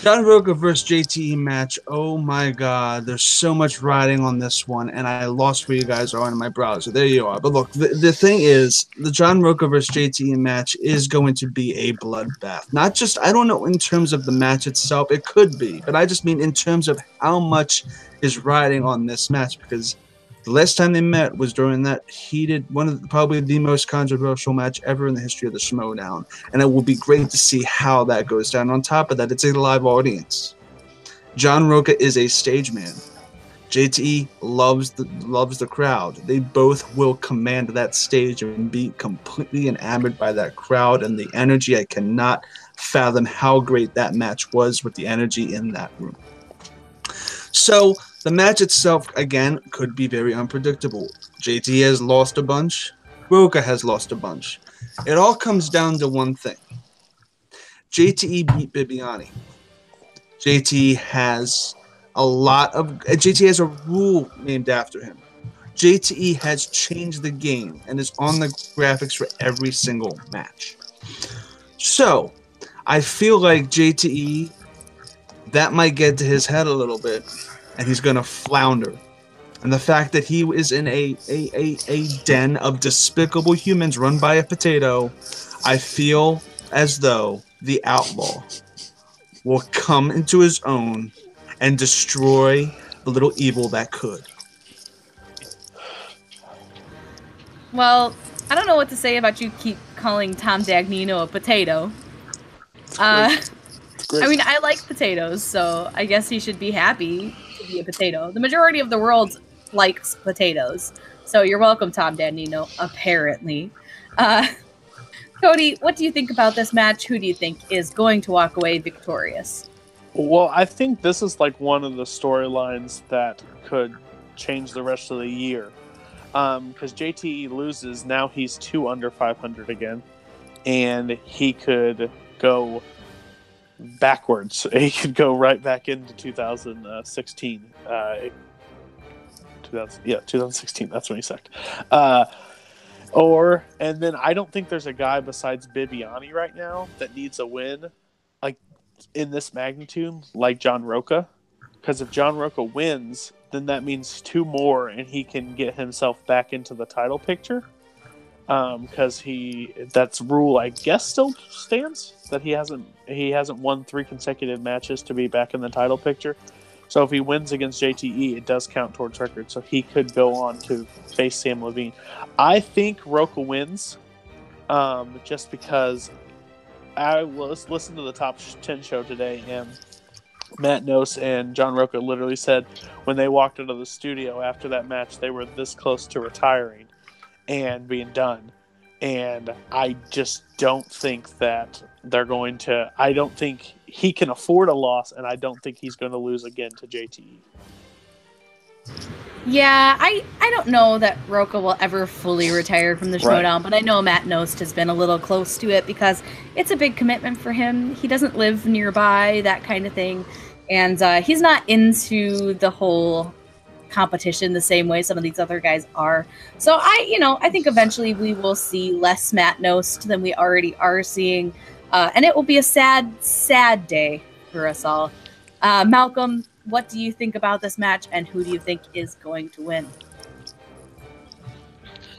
John Roca versus JTE match. Oh my God, there's so much riding on this one, and I lost where you guys are in my browser. There you are. But look, the thing is, the John Roca versus JTE match is going to be a bloodbath. Not just, I don't know in terms of the match itself, it could be, but I just mean in terms of how much is riding on this match, because the last time they met was during that heated, one of probably the most controversial match ever in the history of the Schmoedown, and it will be great to see how that goes down. On top of that, it's a live audience. John Roca is a stage man. JTE loves the crowd. They both will command that stage and be completely enamored by that crowd and the energy. I cannot fathom how great that match was with the energy in that room. So the match itself, again, could be very unpredictable. JTE has lost a bunch. Roca has lost a bunch. It all comes down to one thing. JTE beat Bibiani. JTE has a rule named after him. JTE has changed the game and is on the graphics for every single match. So, I feel like JTE, that might get to his head a little bit, and he's going to flounder. And the fact that he is in a den of despicable humans run by a potato, I feel as though the outlaw will come into his own and destroy the little evil that could. Well, I don't know what to say about you keep calling Tom Dagnino a potato. I mean, I like potatoes, so I guess he should be happy to be a potato. The majority of the world likes potatoes, so you're welcome, Tom Dagnino, apparently. Cody, what do you think about this match? Who do you think is going to walk away victorious? Well, I think this is like one of the storylines that could change the rest of the year. Because JTE loses, now he's 2 under 500 again, and he could go backwards. He could go right back into 2016. 2016. That's when he sucked. And then I don't think there's a guy besides Bibiani right now that needs a win, like in this magnitude, like John Roca. Because if John Roca wins, then that means 2 more, and he can get himself back into the title picture. Because that's rule, I guess, still stands that he hasn't won 3 consecutive matches to be back in the title picture. So if he wins against JTE, it does count towards record. So he could go on to face Sam Levine. I think Roca wins, just because I was listening to the Top 10 show today, and Matt Nose and John Roca literally said when they walked into the studio after that match, they were this close to retiring and being done. And I just don't think that they're going to. I don't think he can afford a loss, and I don't think he's going to lose again to JTE. Yeah, I don't know that Roca will ever fully retire from the Schmoedown, but I know Matt Nost has been a little close to it because it's a big commitment for him. He doesn't live nearby, that kind of thing. And he's not into the whole competition the same way some of these other guys are. So I think eventually we will see less Matt Nost than we already are seeing. And it will be a sad, sad day for us all. Malcolm, what do you think about this match, and who do you think is going to win?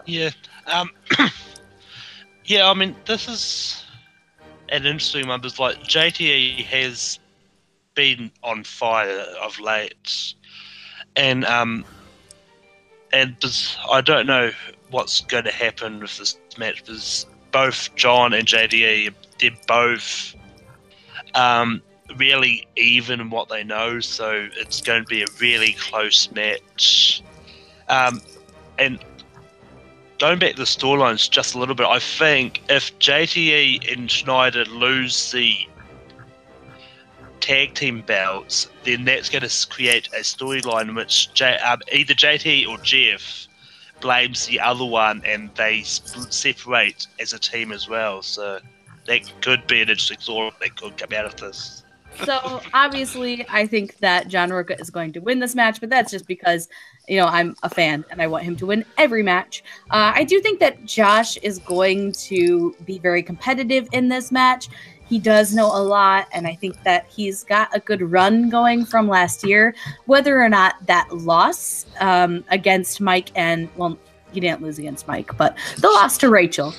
Yeah. Yeah, I mean, this is an interesting one because, like, JTE has been on fire of late. And I don't know what's going to happen with this match because both John and JDE, they're both really even in what they know, so it's going to be a really close match. And going back to the storylines just a little bit, I think if JTE and Schneider lose the tag team belts, then that's going to create a storyline in which either JT or Jeff blames the other one and they separate as a team as well. So that could be an interesting story that could come out of this. So obviously I think that John Roca is going to win this match, but that's just because, I'm a fan and I want him to win every match. I do think that Josh is going to be very competitive in this match. He does know a lot, and I think that he's got a good run going from last year. Whether or not that loss against Mike he didn't lose against Mike, but the loss to Rachel.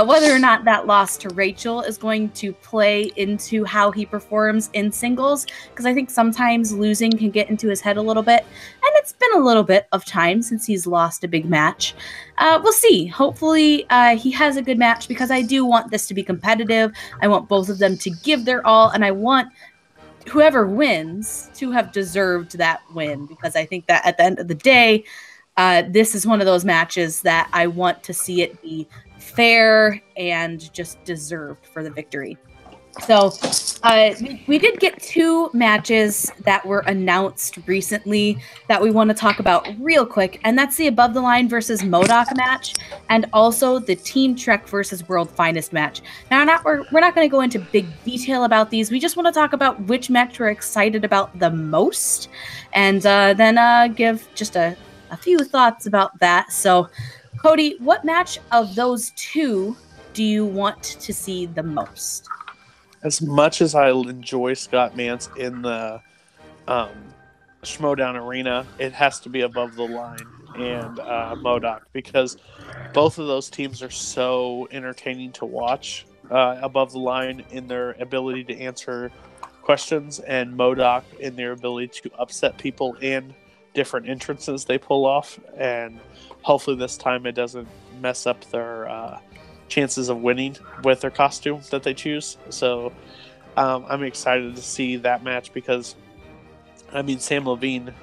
Whether or not that loss to Rachel is going to play into how he performs in singles, because I think sometimes losing can get into his head a little bit, and it's been a little bit of time since he's lost a big match. We'll see. Hopefully he has a good match, because I do want this to be competitive. I want both of them to give their all, and I want whoever wins to have deserved that win, because I think that at the end of the day, this is one of those matches that I want to see it be fair and just deserved for the victory. So we did get 2 matches that were announced recently that we want to talk about real quick, and that's the Above the Line versus MODOK match, and also the Team Trek versus World Finest match. Now, we're not going to go into big detail about these. We just want to talk about which match we're excited about the most, and then give just a few thoughts about that. So, Cody, what match of those 2 do you want to see the most? As much as I enjoy Scott Mance in the Schmoedown arena, it has to be Above the Line and MODOK, because both of those teams are so entertaining to watch. Above the Line in their ability to answer questions, and MODOK in their ability to upset people and different entrances they pull off. And hopefully this time it doesn't mess up their chances of winning with their costume that they choose. So I'm excited to see that match, because Sam Levine,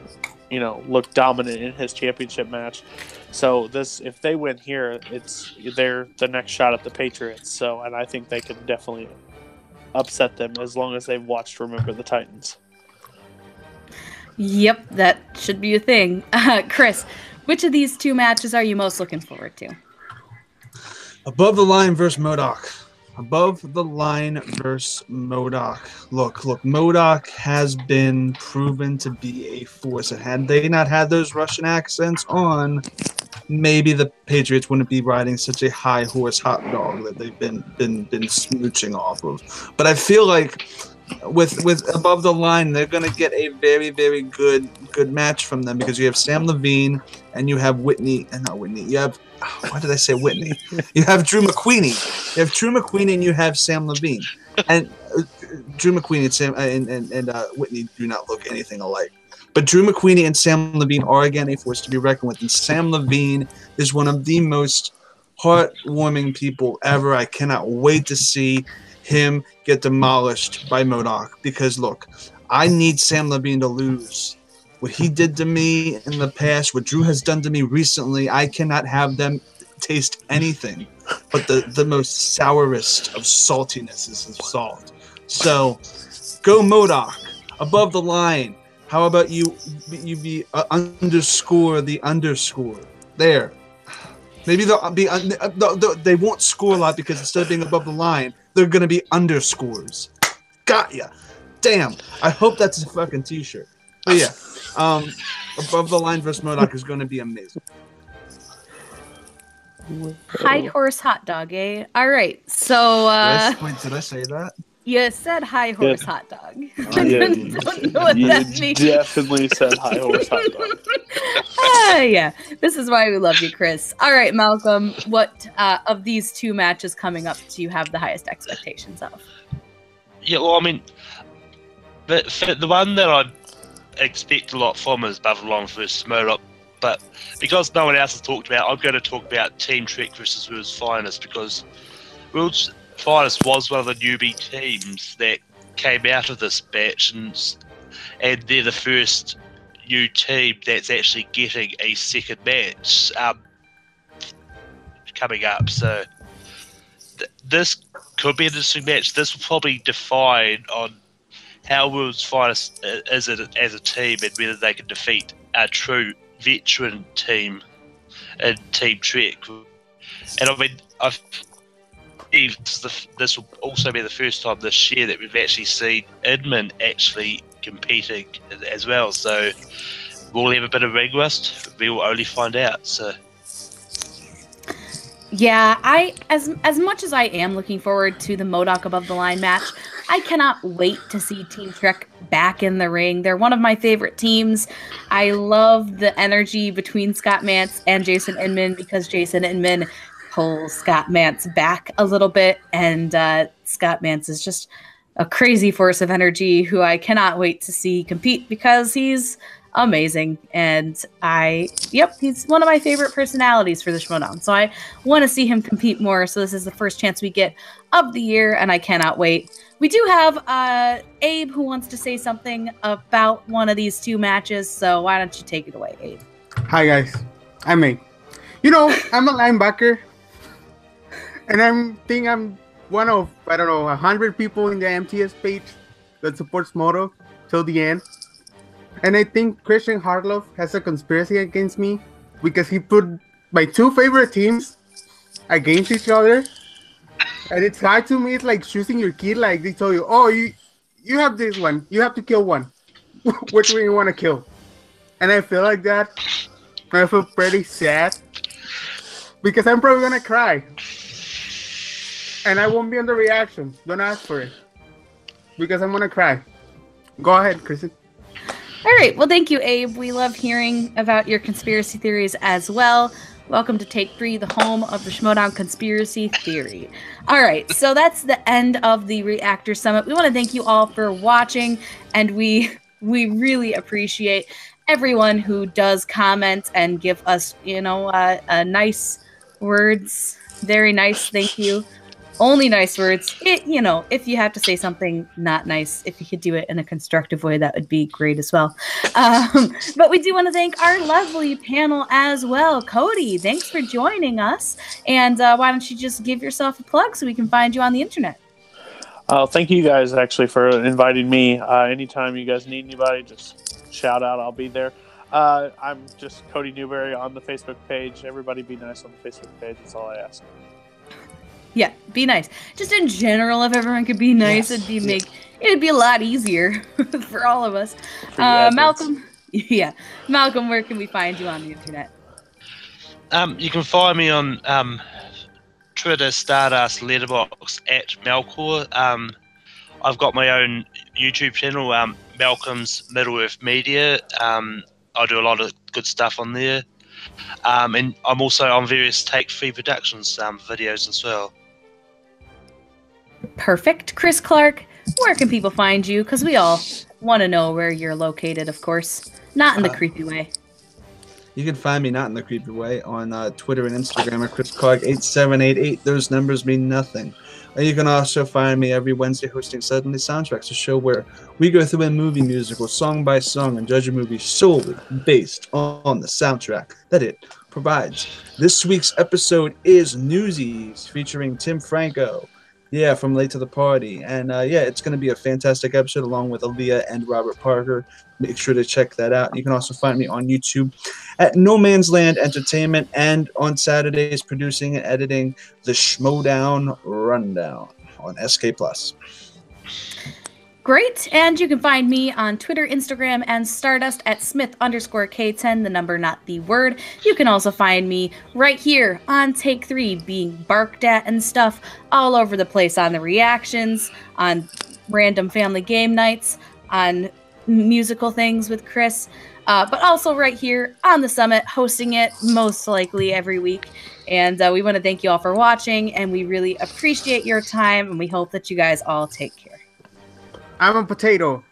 looked dominant in his championship match. So if they win here, they're the next shot at the Patriots. So, and I think they can definitely upset them as long as they've watched Remember the Titans. Yep, that should be a thing. Chris, which of these 2 matches are you most looking forward to? Above the Line versus MODOK. Above the Line versus MODOK. Look, MODOK has been proven to be a force. And had they not had those Russian accents on, maybe the Patriots wouldn't be riding such a high horse hot dog that they've been smooching off of. But I feel like with Above the Line, they're going to get a very, very good match from them, because you have Sam Levine and you have Whitney, and not Whitney. You have, why did I say Whitney? You have Drew McQueenie. You have Drew McQueenie and you have Sam Levine. And Drew McQueenie and Whitney do not look anything alike. But Drew McQueenie and Sam Levine are again a force to be reckoned with. And Sam Levine is one of the most heartwarming people ever. I cannot wait to see him get demolished by MODOK. Because, look, I need Sam Levine to lose. What he did to me in the past, what Drew has done to me recently, I cannot have them taste anything but the most sourest of saltiness is of salt. So, go MODOK, above the line. How about you be underscore the underscore there? Maybe they'll be they won't score a lot because instead of being above the line, they're gonna be underscores. Got ya. Damn. I hope that's a fucking t-shirt. But yeah, above the line versus MODOK is gonna be amazing. High horse hot dog, eh? All right. So Did I say that? you said high horse hot dog. Yeah, Don't know what that means. Definitely said high horse hot dog. Yeah, this is why we love you, Chris. All right, Malcolm, what of these two matches coming up do you have the highest expectations of? Yeah, well, I mean, the one that I expect a lot from is Above the Line versus Schmoedown, but because no one else has talked about, I'm going to talk about Team Trek versus World's Finest, because World's Finest was one of the newbie teams that came out of this batch, and they're the first new team that's actually getting a second match coming up. So this could be an interesting match. This will probably define on how World's Finest is as a team and whether they can defeat a true veteran team in Team Trek. And I mean, this will also be the first time this year that we've actually seen Inman actually competing as well. So we'll have a bit of ring rust. We will only find out. So yeah, as much as I am looking forward to the MODOK Above the Line match, I cannot wait to see Team Trek back in the ring. They're one of my favorite teams. I love the energy between Scott Mantz and Jason Inman, because Jason Inman pulls Scott Mantz back a little bit, and Scott Mantz is just a crazy force of energy who I cannot wait to see compete, because he's amazing. And he's one of my favorite personalities for the Schmoedown. So I want to see him compete more. So this is the first chance we get of the year, and I cannot wait. We do have Abe who wants to say something about one of these two matches. So why don't you take it away, Abe? Hi guys, I'm Abe. You know, I'm a linebacker, and I'm one of, 100 people in the MTS page that supports Schmoedown till the end. And I think Christian Harloff has a conspiracy against me because he put my two favorite teams against each other. And it's hard to me. It's like choosing your kid. Like they tell you, oh, you have this one. You have to kill one. Which one you want to kill? And I feel like that. And I feel pretty sad because I'm probably going to cry. And I won't be on the reaction. Don't ask for it. Because I'm going to cry. Go ahead, Kristen. All right. Well, thank you, Abe. We love hearing about your conspiracy theories as well. Welcome to Take 3, the home of the Schmoedown conspiracy theory. All right. So that's the end of the Reactor Summit. We want to thank you all for watching, and we really appreciate everyone who does comment and give us, nice words. Very nice. Thank you. Only nice words. If you have to say something not nice, if you could do it in a constructive way, that would be great as well. But we do want to thank our lovely panel as well. Cody, thanks for joining us. And why don't you just give yourself a plug so we can find you on the internet? Thank you guys, actually, for inviting me. Anytime you guys need anybody, just shout out. I'll be there. I'm just Cody Newberry on the Facebook page. Everybody be nice on the Facebook page. That's all I ask. Yeah, be nice. Just in general, if everyone could be nice, it'd be a lot easier for all of us. Malcolm, where can we find you on the internet? You can find me on Twitter, Stardust, Letterboxd at Malcor. I've got my own YouTube channel, Malcolm's Middle Earth Media. I do a lot of good stuff on there. And I'm also on various Take 3 Productions videos as well. Perfect. Chris Clark, where can people find you? Because we all want to know where you're located, of course. Not in the creepy way. You can find me not in the creepy way on Twitter and Instagram at ChrisCog8788. Those numbers mean nothing. You can also find me every Wednesday hosting Suddenly Soundtracks, a show where we go through a movie musical song by song and judge a movie solely based on the soundtrack that it provides. This week's episode is Newsies, featuring Tim Franco. Yeah, from Late to the Party. And it's going to be a fantastic episode along with Aaliyah and Robert Parker. Make sure to check that out. You can also find me on YouTube at No Man's Land Entertainment and on Saturdays producing and editing the Schmoedown Rundown on SK+. Great. And you can find me on Twitter, Instagram, and Stardust at Smith_K10, the number, not the word. You can also find me right here on Take 3 being barked at and stuff all over the place on the reactions, on random family game nights, on musical things with Chris, but also right here on the Summit, hosting it most likely every week. And we want to thank you all for watching, and we really appreciate your time, and we hope that you guys all take care. I'm a potato.